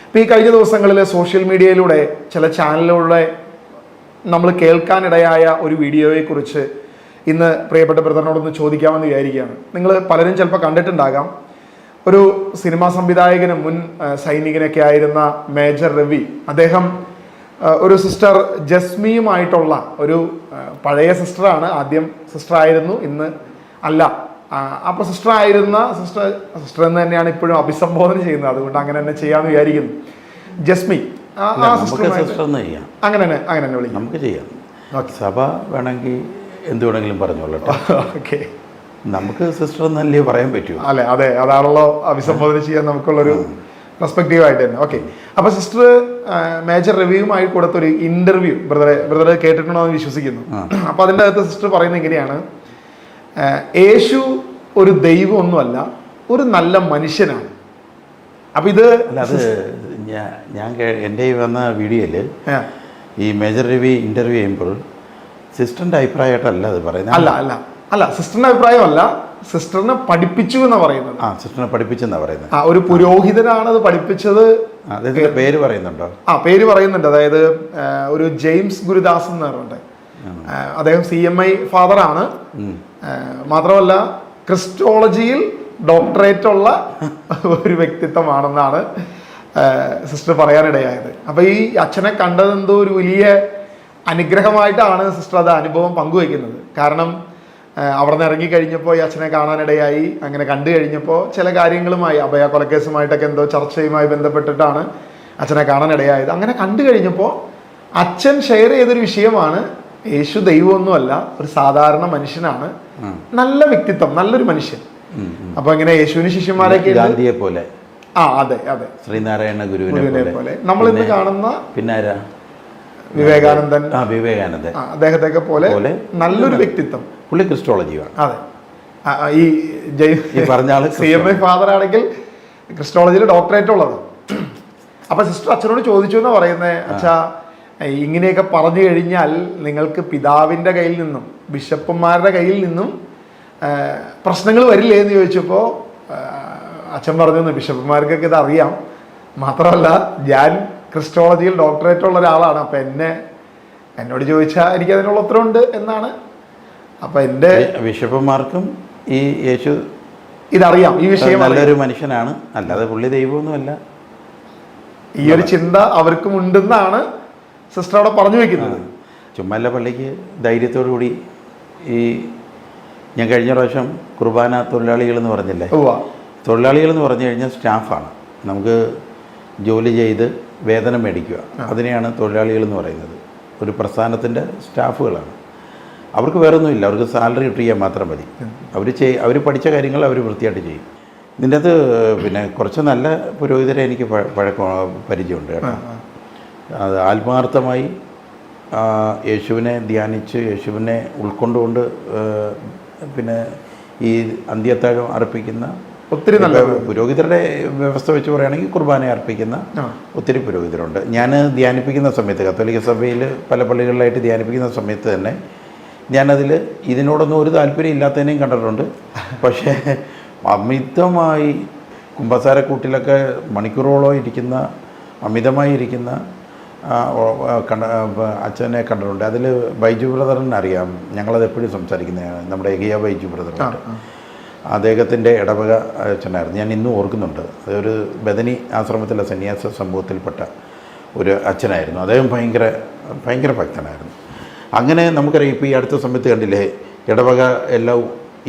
ഇപ്പോൾ ഈ കഴിഞ്ഞ ദിവസങ്ങളിൽ സോഷ്യൽ മീഡിയയിലൂടെ ചില ചാനലിലൂടെ നമ്മൾ കേൾക്കാനിടയായ ഒരു വീഡിയോയെക്കുറിച്ച് ഇന്ന് പ്രിയപ്പെട്ട ബ്രദറിനോടൊന്ന് ചോദിക്കാമെന്ന് വിചാരിക്കുകയാണ്. നിങ്ങൾ പലരും ചിലപ്പോൾ കണ്ടിട്ടുണ്ടാകാം. ഒരു സിനിമാ സംവിധായകനും മുൻ സൈനികനൊക്കെ ആയിരുന്ന മേജർ രവി, അദ്ദേഹം ഒരു സിസ്റ്റർ ജസ്മിയുമായിട്ടുള്ള ഒരു പഴയ സിസ്റ്ററാണ്. ആദ്യം സിസ്റ്റർ ആയിരുന്നു, ഇന്ന് അല്ല. അപ്പോൾ സിസ്റ്റർ ആയിരുന്ന സിസ്റ്റർ എന്ന് തന്നെയാണ് ഇപ്പോഴും അഭിസംബോധന ചെയ്യുന്നത്. അതുകൊണ്ട് അങ്ങനെ തന്നെ ചെയ്യാമെന്ന് വിചാരിക്കുന്നു. ജസ്മി അങ്ങനെ തന്നെ വിളിക്കും. നമുക്ക് ചെയ്യാം. സഭ വേണമെങ്കിൽ എന്ത് വേണമെങ്കിലും പറഞ്ഞോളട്ടെ. ഓക്കെ, നമുക്ക് സിസ്റ്റർ എന്നല്ലേ പറയാൻ പറ്റൂ. അല്ലെ, അതെ, അതാണല്ലോ അഭിസംബോധന ചെയ്യാൻ നമുക്കുള്ളൊരു റെസ്പെക്റ്റീവ് ആയിട്ട് തന്നെ. ഓക്കെ, അപ്പോൾ സിസ്റ്റർ മേജർ രവിയുമായി കൊടുത്തൊരു ഇന്റർവ്യൂ ബ്രദറെ കേട്ടിട്ടുണ്ടോ എന്ന് വിശ്വസിക്കുന്നു. അപ്പോൾ അതിൻ്റെ അകത്ത് സിസ്റ്റർ പറയുന്നത് എങ്ങനെയാണ്, യേശു ഒരു ദൈവമൊന്നുമല്ല, ഒരു നല്ല മനുഷ്യനാണ്. അപ്പം ഇത് ഞാൻ എൻ്റെ വന്ന വീഡിയോയിൽ ഈ മേജർ രവി ഇൻ്റർവ്യൂ ചെയ്യുമ്പോൾ സിസ്റ്ററിൻ്റെ അഭിപ്രായമായിട്ടല്ല അത് പറയുന്നത്. അല്ല സിസ്റ്ററിന്റെ അഭിപ്രായമല്ല, സിസ്റ്ററിനെ പഠിപ്പിച്ചു എന്നാണ് പറയുന്നത്. സിസ്റ്ററിനെ പഠിപ്പിച്ചെന്നാ പറയുന്നത്. ഒരു പുരോഹിതനാണ് അത് പഠിപ്പിച്ചത്. അദ്ദേഹത്തിന്റെ പേര് പറയുന്നുണ്ടോ? പേര് പറയുന്നുണ്ട്. അതായത് ഒരു ജെയിംസ് ഗുരുദാസ് എന്ന് പറഞ്ഞിട്ട്, അദ്ദേഹം CMI ഫാദറാണ്. മാത്രമല്ല ക്രിസ്റ്റോളജിയിൽ ഡോക്ടറേറ്റ് ഉള്ള ഒരു വ്യക്തിത്വമാണെന്നാണ് സിസ്റ്റർ പറയാനിടയായത്. അപ്പൊ ഈ അച്ഛനെ കണ്ടതെന്തോ ഒരു വലിയ അനുഗ്രഹമായിട്ടാണ് സിസ്റ്റർ അത് അനുഭവം പങ്കുവയ്ക്കുന്നത്. കാരണം അവിടെ നിന്ന് ഇറങ്ങിക്കഴിഞ്ഞപ്പോൾ ഈ അച്ഛനെ കാണാനിടയായി. അങ്ങനെ കണ്ടു കഴിഞ്ഞപ്പോൾ ചില കാര്യങ്ങളുമായി, അഭയ കൊലക്കേസുമായിട്ടൊക്കെ എന്തോ ചർച്ചയുമായി ബന്ധപ്പെട്ടിട്ടാണ് അച്ഛനെ കാണാനിടയായത്. അങ്ങനെ കണ്ടു കഴിഞ്ഞപ്പോൾ അച്ഛൻ ഷെയർ ചെയ്തൊരു വിഷയമാണ്, യേശു ദൈവമൊന്നുമല്ല, ഒരു സാധാരണ മനുഷ്യനാണ്, നല്ല വ്യക്തിത്വം, നല്ലൊരു മനുഷ്യൻ. അപ്പൊ ഇങ്ങനെ യേശുവിന് ശിഷ്യന്മാരൊക്കെ ഗാന്ധിയെ പോലെ, അതെ, ശ്രീനാരായണ ഗുരുവിനെ പോലെ, നമ്മൾ ഇന്ന് കാണുന്ന പിന്നെ വിവേകാനന്ദൻ, അദ്ദേഹത്തെയൊക്കെ പോലെ നല്ലൊരു വ്യക്തിത്വം. പുള്ളി ക്രിസ്റ്റോളജിയാണ്. അതെ, ഈ പറഞ്ഞ ആള് CMI ഫാദർ ആണെങ്കിൽ ക്രിസ്റ്റോളജിയിൽ ഡോക്ടറേറ്റ് ഉള്ളത്. അപ്പൊ സിസ്റ്റർ അച്ഛനോട് ചോദിച്ചു എന്നാ പറയുന്നത്, അച്ഛാ ഇങ്ങനെയൊക്കെ പറഞ്ഞു കഴിഞ്ഞാൽ നിങ്ങൾക്ക് പിതാവിന്റെ കയ്യിൽ നിന്നും ബിഷപ്പുമാരുടെ കയ്യിൽ നിന്നും പ്രശ്നങ്ങൾ വരില്ലേ എന്ന് ചോദിച്ചപ്പോൾ അച്ഛൻ പറഞ്ഞു, ബിഷപ്പുമാർക്കൊക്കെ ഇത് അറിയാം, മാത്രമല്ല ഞാൻ ക്രിസ്റ്റോളജിയിൽ ഡോക്ടറേറ്റ് ഉള്ള ഒരാളാണ്. അപ്പം എന്നോട് ചോദിച്ചാൽ എനിക്ക് അതിനുള്ള ഉത്തരവുണ്ട് എന്നാണ്. അപ്പം എൻ്റെ ബിഷപ്പുമാർക്കും ഈ യേശു ഇതറിയാം, ഈ വിഷയം നല്ലൊരു മനുഷ്യനാണ്, അല്ലാതെ പുള്ളി ദൈവമൊന്നുമല്ല. ഈ ഒരു ചിന്ത അവർക്കും ഉണ്ടെന്നാണ് സിസ്റ്റർ അവിടെ പറഞ്ഞു വെക്കുന്നത്. ചുമ്മല്ല പള്ളിക്ക് ധൈര്യത്തോടു കൂടി ഈ ഞാൻ കഴിഞ്ഞ പ്രാവശ്യം കുർബാന തൊഴിലാളികൾ എന്ന് പറഞ്ഞില്ലേ, തൊഴിലാളികൾ എന്ന് പറഞ്ഞു കഴിഞ്ഞാൽ സ്റ്റാഫാണ്. നമുക്ക് ജോലി ചെയ്ത് വേതനം മേടിക്കുക, അതിനെയാണ് തൊഴിലാളികൾ എന്ന് പറയുന്നത്. ഒരു പ്രസ്ഥാനത്തിൻ്റെ സ്റ്റാഫുകളാണ്. അവർക്ക് വേറൊന്നുമില്ല, അവർക്ക് സാലറി ഇട്ട് ചെയ്യാൻ മാത്രം മതി. അവർ പഠിച്ച കാര്യങ്ങൾ അവർ വൃത്തിയായിട്ട് ചെയ്യും. ഇതിൻ്റെ അത് പിന്നെ കുറച്ച് നല്ല പുരോഹിതരെ എനിക്ക് പരിചയമുണ്ട് കേട്ടോ. അത് ആത്മാർത്ഥമായി യേശുവിനെ ധ്യാനിച്ച് യേശുവിനെ ഉൾക്കൊണ്ടുകൊണ്ട് പിന്നെ ഈ അന്ത്യത്താഴം അർപ്പിക്കുന്ന ഒത്തിരി നല്ല പുരോഹിതരുടെ വ്യവസ്ഥ വെച്ച് പറയുകയാണെങ്കിൽ കുർബാന അർപ്പിക്കുന്ന ഒത്തിരി പുരോഹിതരുണ്ട്. ഞാൻ ധ്യാനിപ്പിക്കുന്ന സമയത്ത് കത്തോലിക്ക സഭയിൽ പല പള്ളികളിലായിട്ട് ധ്യാനിപ്പിക്കുന്ന സമയത്ത് തന്നെ ഞാനതിൽ ഇതിനോടൊന്നും ഒരു താല്പര്യം ഇല്ലാത്തതിനെയും കണ്ടിട്ടുണ്ട്. പക്ഷേ അമിതമായി കുമ്പസാരക്കൂട്ടിലൊക്കെ മണിക്കൂറോളം ഇരിക്കുന്ന, അമിതമായി ഇരിക്കുന്ന അച്ഛനെ കണ്ടിട്ടുണ്ട്. അതിൽ ബൈജു ബ്രദറിനെ അറിയാം, ഞങ്ങളത് എപ്പോഴും സംസാരിക്കുന്നതാണ്, നമ്മുടെ എഗിയ ബൈജു ബ്രദറുണ്ട്. അദ്ദേഹത്തിൻ്റെ ഇടവക അച്ഛനായിരുന്നു, ഞാൻ ഇന്നും ഓർക്കുന്നുണ്ട്. അതൊരു ബദനി ആശ്രമത്തിലെ സന്യാസ സമൂഹത്തിൽപ്പെട്ട ഒരു അച്ഛനായിരുന്നു. അദ്ദേഹം ഭയങ്കര ഭക്തനായിരുന്നു. അങ്ങനെ നമുക്കറിയാം, ഇപ്പോൾ ഈ അടുത്ത സമയത്ത് കണ്ടില്ലേ, ഇടവക എല്ലാം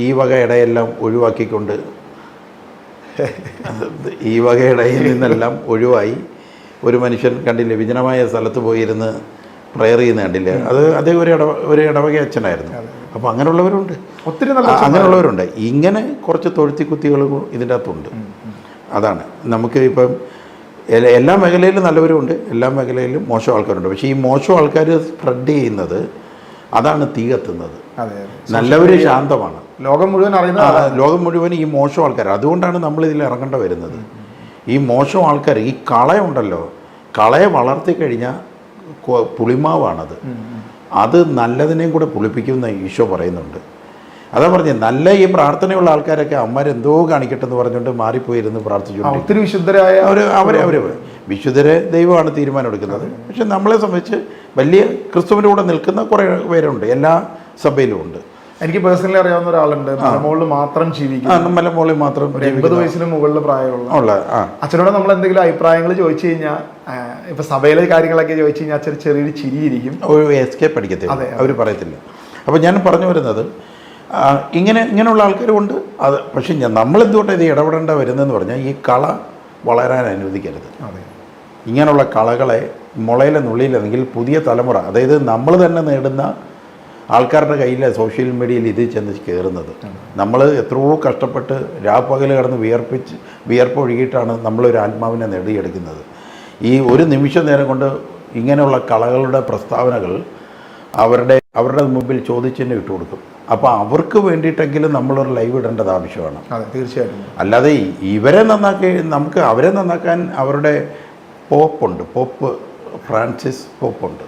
ഈ വക ഇടയെല്ലാം ഒഴിവാക്കിക്കൊണ്ട് ഈ വക ഇടയിൽ നിന്നെല്ലാം ഒഴിവായി ഒരു മനുഷ്യൻ കണ്ടില്ലേ, വിജനമായ സ്ഥലത്ത് പോയിരുന്ന് പ്രയർ ചെയ്യുന്ന കണ്ടില്ലേ, അതേ ഒരു ഇടവക അച്ഛനായിരുന്നു. അപ്പോൾ അങ്ങനെയുള്ളവരുണ്ട്, ഒത്തിരി അങ്ങനെയുള്ളവരുണ്ട്. ഇങ്ങനെ കുറച്ച് തൊഴുത്തിക്കുത്തികളും ഇതിൻ്റെ അകത്തുണ്ട്. അതാണ് നമുക്ക് ഇപ്പം എല്ലാ മേഖലയിലും നല്ലവരുമുണ്ട്, എല്ലാ മേഖലയിലും മോശം ആൾക്കാരുണ്ട്. പക്ഷേ ഈ മോശം ആൾക്കാർ സ്പ്രെഡ് ചെയ്യുന്നത് അതാണ് തീ കത്തുന്നത്. നല്ലവർ ശാന്തമാണ്. ലോകം മുഴുവൻ അറിയുന്ന, ലോകം മുഴുവൻ ഈ മോശം ആൾക്കാർ. അതുകൊണ്ടാണ് നമ്മളിതിൽ ഇറങ്ങേണ്ട വരുന്നത്. ഈ മോശം ആൾക്കാർ, ഈ കളയുണ്ടല്ലോ, കളയെ വളർത്തി കഴിഞ്ഞാൽ പുളിമാവാണത്. അത് നല്ലതിനെയും കൂടെ പുളിപ്പിക്കുമെന്ന് ഈശോ പറയുന്നുണ്ട്. അതാ പറഞ്ഞത്, നല്ല ഈ പ്രാർത്ഥനയുള്ള ആൾക്കാരൊക്കെ അമ്മമാരെന്തോ കാണിക്കട്ടെ എന്ന് പറഞ്ഞുകൊണ്ട് മാറിപ്പോയിരുന്ന് പ്രാർത്ഥിച്ചുകൊണ്ട് ഒത്തിരി വിശുദ്ധരായ അവർ വിശുദ്ധരെ ദൈവമാണ് തീരുമാനം എടുക്കുന്നത്. പക്ഷെ നമ്മളെ സംബന്ധിച്ച് വലിയ ക്രിസ്തുവിൻ്റെ കൂടെ നിൽക്കുന്ന കുറേ പേരുണ്ട്, എല്ലാ സഭയിലും ഉണ്ട്. എനിക്ക് പേഴ്സണലി അറിയാവുന്ന ഒരാളുണ്ട്, മലമോളിൽ മാത്രം ജീവിക്കും, മലമോളിൽ മാത്രം 80 വയസ്സിന് മുകളിൽ പ്രായമുള്ള അച്ഛനോട് നമ്മൾ എന്തെങ്കിലും അഭിപ്രായങ്ങൾ ചോദിച്ചു കഴിഞ്ഞാൽ, ഇപ്പൊ സഭയിലെ കാര്യങ്ങളൊക്കെ ചോദിച്ചു കഴിഞ്ഞാൽ അച്ഛൻ ചെറിയൊരു ചിരിയിരിക്കും, ഒരു എസ്കേപ്പ് അടിക്കത്തില്ല, അവർ പറയത്തില്ല. അപ്പോൾ ഞാൻ പറഞ്ഞു വരുന്നത്, ഇങ്ങനെയുള്ള ആൾക്കാരുമുണ്ട്. അത് പക്ഷേ നമ്മളെന്തുകൊണ്ടാണ് ഇത് ഇടപെടേണ്ട വരുന്നതെന്ന് പറഞ്ഞാൽ, ഈ കള വളരാൻ അനുവദിക്കരുത്. ഇങ്ങനെയുള്ള കളകളെ മുളയിലെ നുള്ളിയില്ലെങ്കിൽ പുതിയ തലമുറ, അതായത് നമ്മൾ തന്നെ നേടുന്ന ആൾക്കാരുടെ കയ്യിൽ സോഷ്യൽ മീഡിയയിൽ ഇത് ചെന്ന് കയറുന്നത്. നമ്മൾ എത്രയോ കഷ്ടപ്പെട്ട് രാപ്പകൽ കിടന്ന് വിയർപ്പൊഴുകിയിട്ടാണ് നമ്മളൊരു ആത്മാവിനെ നേടിയെടുക്കുന്നത്. ഈ ഒരു നിമിഷ നേരം കൊണ്ട് ഇങ്ങനെയുള്ള കളകളുടെ പ്രസ്താവനകൾ അവരുടെ മുമ്പിൽ ചോദിച്ചെന്നെ ഇട്ട് കൊടുക്കും. അപ്പോൾ അവർക്ക് വേണ്ടിയിട്ടെങ്കിലും നമ്മളൊരു ലൈവ് ഇടേണ്ടത് ആവശ്യമാണ്. തീർച്ചയായിട്ടും. അല്ലാതെ അവരെ നന്നാക്കാൻ അവരുടെ പോപ്പ് ഫ്രാൻസിസ് പോപ്പുണ്ട്,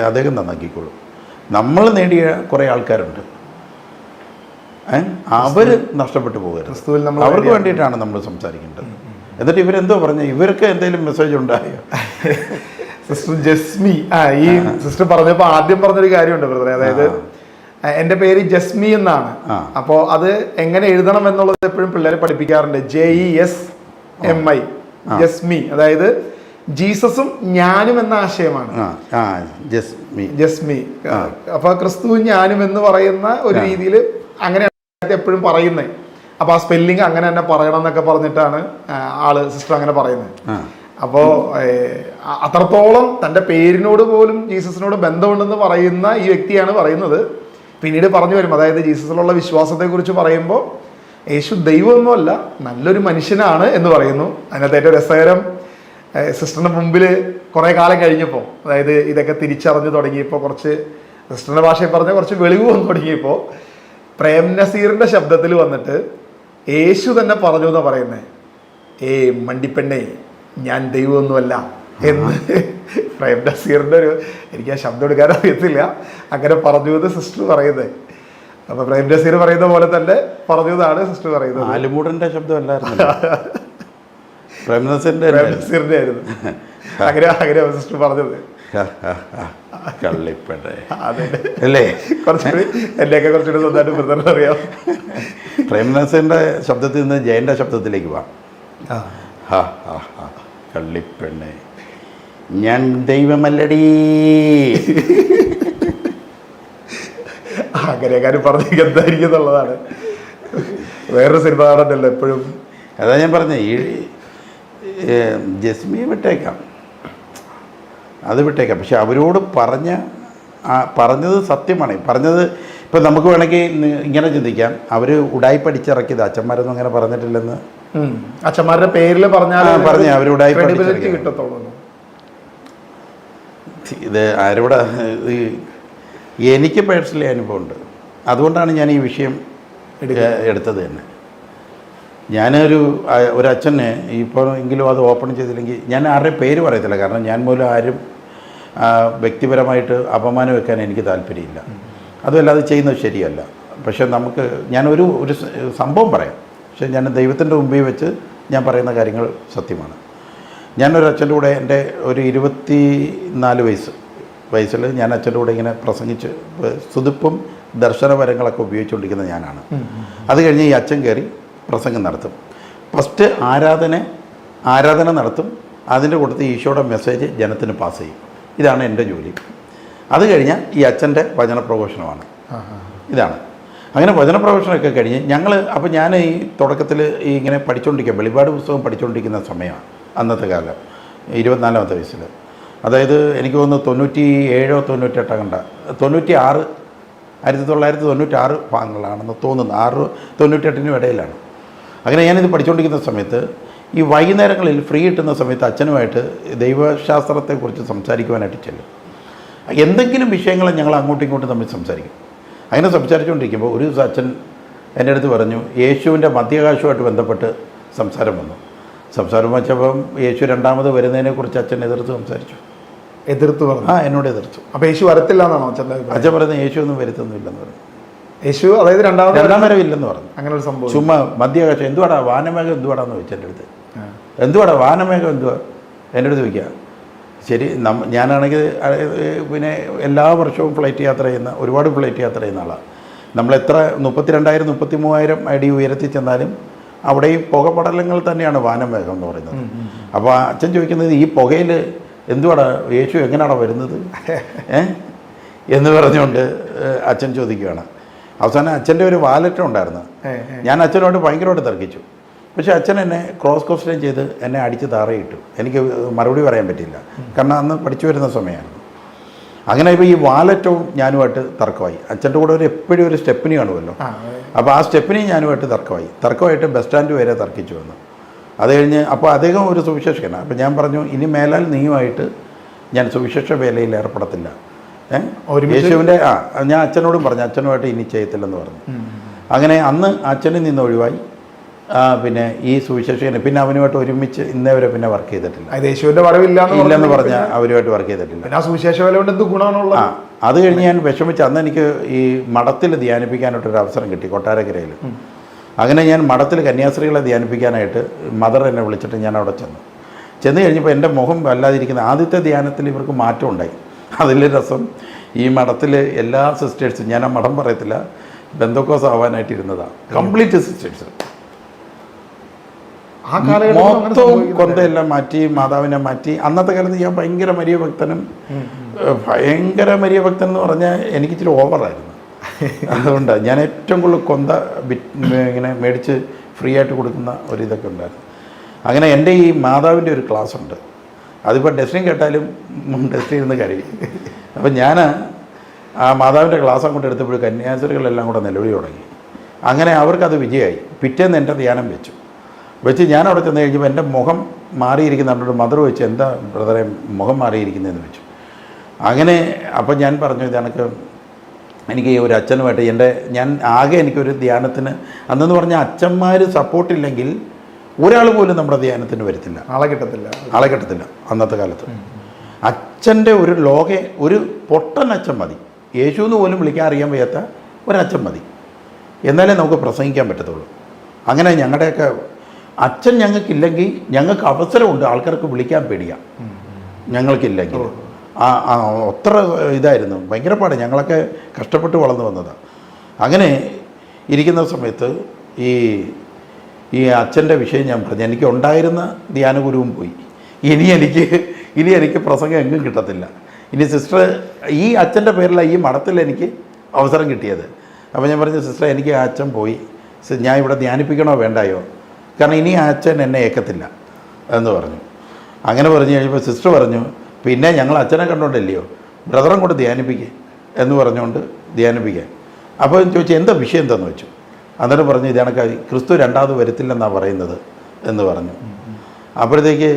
അദ്ദേഹം നന്നാക്കിക്കോളും. നമ്മൾ നേടിയ കുറേ ആൾക്കാരുണ്ട്, അവർ നഷ്ടപ്പെട്ടു പോകരുത്. അവർക്ക് വേണ്ടിയിട്ടാണ് നമ്മൾ സംസാരിക്കേണ്ടത്. എന്നിട്ട് ഇവരെന്തോ പറഞ്ഞു, ഇവർക്ക് എന്തെങ്കിലും മെസ്സേജ് ഉണ്ടായോ? സിസ്റ്റർ ജസ്മി, ഈ സിസ്റ്റർ പറഞ്ഞപ്പോൾ ആദ്യം പറഞ്ഞൊരു കാര്യമുണ്ട് ബ്രദറെ, അതായത് എൻ്റെ പേര് ജസ്മി എന്നാണ്. അപ്പോൾ അത് എങ്ങനെ എഴുതണം എന്നുള്ളത് എപ്പോഴും പിള്ളേരെ പഠിപ്പിക്കാറുണ്ട്. JESMI, ജസ്മി, അതായത് ജീസസും ഞാനും എന്ന ആശയമാണ് ജസ്മി. അപ്പൊ ക്രിസ്തുവും ഞാനും എന്ന് പറയുന്ന ഒരു രീതിയിൽ അങ്ങനെയാണ് എപ്പോഴും പറയുന്നത്. അപ്പൊ ആ സ്പെല്ലിങ് അങ്ങനെ തന്നെ പറയണം എന്നൊക്കെ പറഞ്ഞിട്ടാണ് സിസ്റ്റർ അങ്ങനെ പറയുന്നത്. അപ്പോ അത്രത്തോളം തൻ്റെ പേരിനോട് പോലും ജീസസിനോട് ബന്ധമുണ്ടെന്ന് പറയുന്ന ഈ വ്യക്തിയാണ് പറയുന്നത്. പിന്നീട് പറഞ്ഞു വരും, അതായത് ജീസസിലുള്ള വിശ്വാസത്തെക്കുറിച്ച് പറയുമ്പോൾ യേശു ദൈവമൊന്നുമല്ല, നല്ലൊരു മനുഷ്യനാണ് എന്ന് പറയുന്നു. അതിനകത്ത് ഏറ്റവും രസകരം, സിസ്റ്ററിൻ്റെ മുമ്പിൽ കുറേ കാലം കഴിഞ്ഞപ്പോൾ, അതായത് ഇതൊക്കെ തിരിച്ചറിഞ്ഞു തുടങ്ങിയപ്പോൾ, കുറച്ച് സിസ്റ്ററിൻ്റെ ഭാഷയിൽ പറഞ്ഞ കുറച്ച് വെളിവ് വന്നു തുടങ്ങിയപ്പോൾ, പ്രേം നസീറിൻ്റെ ശബ്ദത്തിൽ വന്നിട്ട് യേശു തന്നെ പറഞ്ഞു എന്നാണ് പറയുന്നത്, മണ്ടിപ്പെണ്ണേ, ഞാൻ ദൈവമൊന്നുമല്ല എന്ന് പ്രേം നസീറിൻ്റെ എനിക്ക് ആ ശബ്ദം എടുക്കാൻ അറിയത്തില്ല, അങ്ങനെ പറഞ്ഞു എന്ന് സിസ്റ്റർ പറയുന്നത്. അപ്പൊ പ്രേം നസീർ പറയുന്ന പോലെ തന്നെ പറഞ്ഞു എന്നാണ് സിസ്റ്റർ പറയുന്നത്. ആലുമൂടന്റെ ശബ്ദമല്ലായിരുന്നു, പ്രേംനസീറിന്റെ ആയിരുന്നു. അങ്ങനെ സിസ്റ്റർ പറഞ്ഞത്. അല്ലേ? കുറച്ചുകൂടി എന്നെയൊക്കെ കുറച്ചുകൂടി സ്വന്തമായിട്ട് ബ്രദറിന് അറിയാം. പ്രേംനസീറിന്റെ ശബ്ദത്തിൽ നിന്ന് ജയന്റെ ശബ്ദത്തിലേക്ക് പോവാം. കള്ളിപ്പെണ്ണെ, ഞാൻ ദൈവമല്ലടീ. അങ്ങനെയൊക്കെ പറഞ്ഞെങ്കിൽ എന്തായിരിക്കും എന്നുള്ളതാണ്. വേറൊരു സിനിമ കാണണ്ടല്ലോ എപ്പോഴും. അതാ ഞാൻ പറഞ്ഞേ, ഈ ജസ്മിയെ വിട്ടേക്കാം, അത് വിട്ടേക്കാം. പക്ഷെ അവരോട് പറഞ്ഞത് സത്യമാണ്. പറഞ്ഞത് ഇപ്പം നമുക്ക് വേണമെങ്കിൽ ഇങ്ങനെ ചിന്തിക്കാം, അവർ ഉടായി പഠിച്ചിറക്കിയത്, അച്ഛന്മാരൊന്നും അങ്ങനെ പറഞ്ഞിട്ടില്ലെന്ന്. അച്ഛന്മാരുടെ പേരിൽ പറഞ്ഞ അവർ ഉടായി കിട്ടത്തോളൂ. ഇത് ആരോടാ, എനിക്ക് പേഴ്സണലി അനുഭവമുണ്ട്. അതുകൊണ്ടാണ് ഞാൻ ഈ വിഷയം എടുത്തത് തന്നെ. ഞാനൊരു അച്ഛനെ ഇപ്പോൾ എങ്കിലും അത് ഓപ്പൺ ചെയ്തില്ലെങ്കിൽ, ഞാൻ ആരുടെയും പേര് പറയത്തില്ല, കാരണം ഞാൻ മൂലം ആരും വ്യക്തിപരമായിട്ട് അപമാനം വെക്കാൻ എനിക്ക് താല്പര്യമില്ല. അതുമല്ല, അത് ചെയ്യുന്നത് ശരിയല്ല. പക്ഷെ ഞാനൊരു സംഭവം പറയാം, പക്ഷെ ഞാൻ ദൈവത്തിൻ്റെ മുമ്പിൽ വെച്ച് ഞാൻ പറയുന്ന കാര്യങ്ങൾ സത്യമാണ്. ഞാനൊരു അച്ഛൻ്റെ കൂടെ എൻ്റെ ഒരു 24 വയസ്സിൽ ഞാൻ അച്ഛൻ്റെ കൂടെ ഇങ്ങനെ പ്രസംഗിച്ച് സ്തുതിപ്പും ദർശനപരങ്ങളൊക്കെ ഉപയോഗിച്ചുകൊണ്ടിരിക്കുന്ന ഞാനാണ്. അത് കഴിഞ്ഞ് ഈ അച്ഛൻ കയറി പ്രസംഗം നടത്തും. ഫസ്റ്റ് ആരാധന നടത്തും, അതിൻ്റെ കൂട്ടത്തിൽ ഈശോയുടെ മെസ്സേജ് ജനത്തിന് പാസ് ചെയ്യും. ഇതാണ് എൻ്റെ ജോലി. അത് കഴിഞ്ഞാൽ ഈ അച്ഛൻ്റെ വചനപ്രഘോഷണമാണ്. ഇതാണ്. അങ്ങനെ വചനപ്രഘോഷണമൊക്കെ കഴിഞ്ഞ് അപ്പോൾ ഞാൻ ഈ തുടക്കത്തിൽ ഈ ഇങ്ങനെ പഠിച്ചുകൊണ്ടിരിക്കുക, വെളിപാട് പുസ്തകം പഠിച്ചുകൊണ്ടിരിക്കുന്ന സമയമാണ് അന്നത്തെ കാലം, 24-ാമത്തെ വയസ്സിൽ. അതായത് എനിക്ക് തോന്നുന്നു 97 98 96 1996 ഭാഗങ്ങളാണെന്ന് തോന്നുന്നു, 98 ഇടയിലാണ്. അങ്ങനെ ഞാനിത് പഠിച്ചുകൊണ്ടിരിക്കുന്ന സമയത്ത് ഈ വൈകുന്നേരങ്ങളിൽ ഫ്രീ കിട്ടുന്ന സമയത്ത് അച്ഛനുമായിട്ട് ദൈവശാസ്ത്രത്തെക്കുറിച്ച് സംസാരിക്കുവാനായിട്ട് ചെല്ലും. എന്തെങ്കിലും വിഷയങ്ങൾ ഞങ്ങൾ അങ്ങോട്ടും ഇങ്ങോട്ടും തമ്മിൽ സംസാരിക്കും. അങ്ങനെ സംസാരിച്ചുകൊണ്ടിരിക്കുമ്പോൾ ഒരു ദിവസം അച്ഛൻ എൻ്റെ അടുത്ത് പറഞ്ഞു, യേശുവിൻ്റെ മധ്യാകാശവുമായിട്ട് ബന്ധപ്പെട്ട് സംസാരം വന്നു. സംസാരം വെച്ചപ്പം യേശു രണ്ടാമത് വരുന്നതിനെക്കുറിച്ച് അച്ഛൻ എതിർത്തു പറഞ്ഞു. എന്നോട് എതിർത്തു. അപ്പോൾ യേശു വരത്തില്ല എന്നാണോ അച്ഛൻ പറയുന്നത്? യേശു ഒന്നും വരുത്തൊന്നുമില്ലെന്ന് പറഞ്ഞു. യേശു അതായത് രണ്ടാം വരവില്ലെന്ന് പറഞ്ഞു. അങ്ങനെ ഒരു സംഭവം. ചുമ്മാ മധ്യാകാശം എന്തുവാടാ വാനമേഘം എന്തുവാടാന്ന് ചോദിച്ചു എൻ്റെ അടുത്ത്. എന്തുവാടാ വാനമേഘം എന്തുവാ എൻ്റെ അടുത്ത് ചോദിക്കുക. ശരി, ഞാനാണെങ്കിൽ പിന്നെ എല്ലാ വർഷവും ഫ്ലൈറ്റ് യാത്ര ചെയ്യുന്ന, ഒരുപാട് ഫ്ലൈറ്റ് യാത്ര ചെയ്യുന്ന ആളാണ്. നമ്മളെത്ര 32,000 33,000 അടി ഉയരത്തിൽ ചെന്നാലും അവിടെ ഈ പുകപടലങ്ങൾ തന്നെയാണ് വാനമേഘം എന്ന് പറയുന്നത്. അപ്പോൾ അച്ഛൻ ചോദിക്കുന്നത് ഈ പുകയിൽ എന്തുവാടാ യേശു എങ്ങനെയാണോ വരുന്നത് എന്ന് പറഞ്ഞുകൊണ്ട് അച്ഛൻ ചോദിക്കുകയാണ്. അവസാനം അച്ഛൻ്റെ ഒരു വാലറ്റ് ഉണ്ടായിരുന്നു. ഞാൻ അച്ഛനോട് ഭയങ്കരമായിട്ട് തർക്കിച്ചു. പക്ഷേ അച്ഛൻ എന്നെ ക്രോസ് ക്വസ്റ്റ്യൻ ചെയ്ത് എന്നെ അടിച്ച് താറയിട്ടു. എനിക്ക് മറുപടി പറയാൻ പറ്റില്ല, കാരണം അന്ന് പഠിച്ചു വരുന്ന സമയമായിരുന്നു. അങ്ങനെ ഇപ്പോൾ ഈ വാലറ്റും ഞാനുമായിട്ട് തർക്കമായി. അച്ഛൻ്റെ കൂടെ എപ്പോഴും ഒരു സ്റ്റെപ്പിനി കാണുമല്ലോ, അപ്പോൾ ആ സ്റ്റെപ്പിനി ഞാനുമായിട്ട് തർക്കമായിട്ട് ബസ് സ്റ്റാൻഡ് വരെ തർക്കിച്ചു വന്നു. അത് കഴിഞ്ഞ് അപ്പോൾ അദ്ദേഹം ഒരു സുവിശേഷകനാണ്. അപ്പോൾ ഞാൻ പറഞ്ഞു, ഇനി മേലാൽ നീയുമായിട്ട് ഞാൻ സുവിശേഷ വേലയിൽ ഏർപ്പെടത്തില്ല. യേശുവിൻ്റെ ഞാൻ അച്ഛനോടും പറഞ്ഞു, അച്ഛനുമായിട്ട് ഇനി ചെയ്യത്തില്ലെന്ന് പറഞ്ഞു. അങ്ങനെ അന്ന് അച്ഛനിൽ നിന്ന് ഒഴിവായി. പിന്നെ ഈ സുവിശേഷകന് പിന്നെ അവനുമായിട്ട് ഒരുമിച്ച് ഇന്നേവരെ പിന്നെ വർക്ക് ചെയ്തിട്ടില്ല. യേശുവിൻ്റെ വരവില്ലെന്ന് പറഞ്ഞാൽ അവരുമായിട്ട് വർക്ക് ചെയ്തിട്ടില്ല. സുവിശേഷ വേല കൊണ്ട് എന്ത് ഗുണമാണുള്ളത്? അത് കഴിഞ്ഞ് ഞാൻ വിഷമിച്ച് അന്ന് എനിക്ക് ഈ മഠത്തിൽ ധ്യാനിപ്പിക്കാനായിട്ടൊരു അവസരം കിട്ടി കൊട്ടാരക്കരയിൽ. അങ്ങനെ ഞാൻ മഠത്തിൽ കന്യാസ്ത്രീകളെ ധ്യാനിപ്പിക്കാനായിട്ട് മദർ എന്നെ വിളിച്ചിട്ട് ഞാൻ അവിടെ ചെന്ന് കഴിഞ്ഞപ്പോൾ എൻ്റെ മുഖം വല്ലാതിരിക്കുന്ന ആദ്യത്തെ ധ്യാനത്തിൽ ഇവർക്ക് മാറ്റം ഉണ്ടായി. അതിൽ രസം, ഈ മഠത്തിൽ എല്ലാ സിസ്റ്റേഴ്സും, ഞാൻ ആ മഠം പറയത്തില്ല, ബന്ധക്കോസ് ആവാനായിട്ടിരുന്നതാണ്. കംപ്ലീറ്റ് സിസ്റ്റേഴ്സ് മൊത്തവും കൊന്തയെല്ലാം മാറ്റി, മാതാവിനെ മാറ്റി. അന്നത്തെ കാലത്ത് ഞാൻ ഭയങ്കര മരിയ ഭക്തൻ എന്ന് പറഞ്ഞാൽ എനിക്കിച്ചിരി ഓവറായിരുന്നു. അതുകൊണ്ട് ഞാൻ ഏറ്റവും കൂടുതൽ കൊന്ത ഇങ്ങനെ മേടിച്ച് ഫ്രീ ആയിട്ട് കൊടുക്കുന്ന ഒരിതൊക്കെ ഉണ്ടായിരുന്നു. അങ്ങനെ എൻ്റെ ഈ മാതാവിൻ്റെ ഒരു ക്ലാസ് ഉണ്ട്. അതിപ്പോൾ ഡെസ്റ്റിനും കേട്ടാലും ഡെസ്റ്റിൽ ഇരുന്ന് കരയും. അപ്പം ഞാൻ ആ മാതാവിൻ്റെ ക്ലാസ് അങ്ങോട്ട് എടുത്തപ്പോൾ കന്യാസ്ത്രീകളെല്ലാം കൂടെ നിലവിളി തുടങ്ങി. അങ്ങനെ അവർക്കത് വിജയമായി. പിറ്റേന്ന് എൻ്റെ ധ്യാനം വെച്ച് ഞാൻ അവിടെ ചെന്ന് കഴിഞ്ഞപ്പോൾ എൻ്റെ മുഖം മാറിയിരിക്കുന്ന നമ്മുടെ മദർ വെച്ച്, എന്താ ബ്രദറെ മുഖം മാറിയിരിക്കുന്നതെന്ന് വെച്ചു. അങ്ങനെ അപ്പം ഞാൻ പറഞ്ഞു, എനിക്ക് ഒരു അച്ഛനുമായിട്ട് ഞാൻ ആകെ എനിക്കൊരു ധ്യാനത്തിന് അന്നെന്ന് പറഞ്ഞാൽ അച്ഛന്മാർ സപ്പോർട്ടില്ലെങ്കിൽ ഒരാൾ പോലും നമ്മുടെ ധ്യാനത്തിന് വരത്തില്ല, ആളെ കിട്ടത്തില്ല അന്നത്തെ കാലത്ത്. അച്ഛൻ്റെ ഒരു പൊട്ടൻ അച്ഛൻ മതി, യേശു എന്ന് പോലും വിളിക്കാൻ അറിയാൻ വയ്യാത്ത ഒരച്ഛൻ മതി, എന്നാലേ നമുക്ക് പ്രസംഗിക്കാൻ പറ്റത്തുള്ളൂ. അങ്ങനെ ഞങ്ങളുടെയൊക്കെ അച്ഛൻ ഞങ്ങൾക്കില്ലെങ്കിൽ ഞങ്ങൾക്ക് അവസരമുണ്ട്, ആൾക്കാർക്ക് വിളിക്കാൻ പേടിയാണ് ഞങ്ങൾക്കില്ലെങ്കിൽ. അത്ര ഇതായിരുന്നു, ഭയങ്കര പാട്. ഞങ്ങളൊക്കെ കഷ്ടപ്പെട്ട് വളർന്നു വന്നതാണ്. അങ്ങനെ ഇരിക്കുന്ന സമയത്ത് ഈ അച്ഛൻ്റെ വിഷയം ഞാൻ പറഞ്ഞു. എനിക്ക് ഉണ്ടായിരുന്ന ധ്യാനഗുരുവും പോയി. ഇനി എനിക്ക് പ്രസംഗം എങ്ങും കിട്ടത്തില്ല. ഇനി സിസ്റ്റർ ഈ അച്ഛൻ്റെ പേരിലാണ് ഈ മഠത്തിൽ എനിക്ക് അവസരം കിട്ടിയത്. അപ്പോൾ ഞാൻ പറഞ്ഞു, സിസ്റ്റർ എനിക്ക് ആ അച്ഛൻ പോയി, ഞാൻ ഇവിടെ ധ്യാനിപ്പിക്കണോ വേണ്ടായോ, കാരണം ഇനി ആ അച്ഛൻ എന്നെ ഏക്കത്തില്ല എന്ന് പറഞ്ഞു. അങ്ങനെ പറഞ്ഞു കഴിഞ്ഞപ്പോൾ സിസ്റ്റർ പറഞ്ഞു, പിന്നെ ഞങ്ങൾ അച്ഛനെ കണ്ടോണ്ടല്ലയോ ബ്രദറും കൊണ്ട് ധ്യാനിപ്പിക്കുക എന്ന് പറഞ്ഞുകൊണ്ട് ധ്യാനിപ്പിക്കാൻ. അപ്പോൾ ചോദിച്ചു, എന്താ വിഷയം എന്താണെന്ന് വെച്ചു. അന്നേരം പറഞ്ഞു, ഇതണക്ക് ക്രിസ്തു രണ്ടാമത് വരത്തില്ലെന്നാണ് പറയുന്നത് എന്ന് പറഞ്ഞു. അപ്പോഴത്തേക്ക്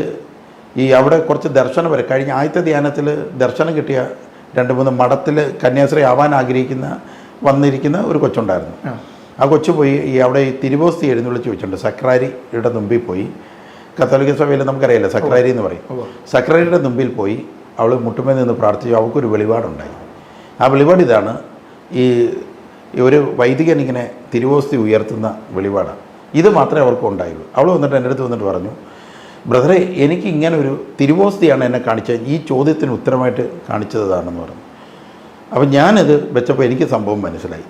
അവിടെ കുറച്ച് ദർശനം കഴിഞ്ഞ ആദ്യത്തെ ധ്യാനത്തിൽ ദർശനം കിട്ടിയ 2-3 മഠത്തിൽ കന്യാസ്ത്രീ ആവാൻ വന്നിരിക്കുന്ന ഒരു കൊച്ചുണ്ടായിരുന്നു. ആ കൊച്ചു പോയി അവിടെ ഈ തിരുവോസ്തി എഴുന്നള്ളിച്ച് വെച്ചിട്ടുണ്ട്. സക്രാരിയുടെ മുമ്പിൽ പോയി, കത്തോലിക്ക സഭയിൽ നമുക്കറിയില്ല സക്രാരി എന്ന് പറയും. സക്രാരിയുടെ മുമ്പിൽ പോയി അവൾ മുട്ടുമേ നിന്ന് പ്രാർത്ഥിച്ചു. അവൾക്കൊരു വെളിപാടുണ്ടായി. ആ വെളിപാട് ഇതാണ്, ഈ ഒരു വൈദികൻ ഇങ്ങനെ തിരുവോസ്തി ഉയർത്തുന്ന വെളിപാടാണ്. ഇത് മാത്രമേ അവർക്ക് ഉണ്ടായുള്ളൂ. അവൾ വന്നിട്ട് എൻ്റെ അടുത്ത് വന്നിട്ട് പറഞ്ഞു, ബ്രദറെ എനിക്ക് ഇങ്ങനെ ഒരു തിരുവോസ്തിയാണ് എന്നെ കാണിച്ചത്, ഈ ചോദ്യത്തിന് ഉത്തരമായിട്ട് കാണിച്ചതാണെന്ന് പറഞ്ഞു. അപ്പം ഞാനത് വെച്ചപ്പോൾ എനിക്ക് സംഭവം മനസ്സിലായി.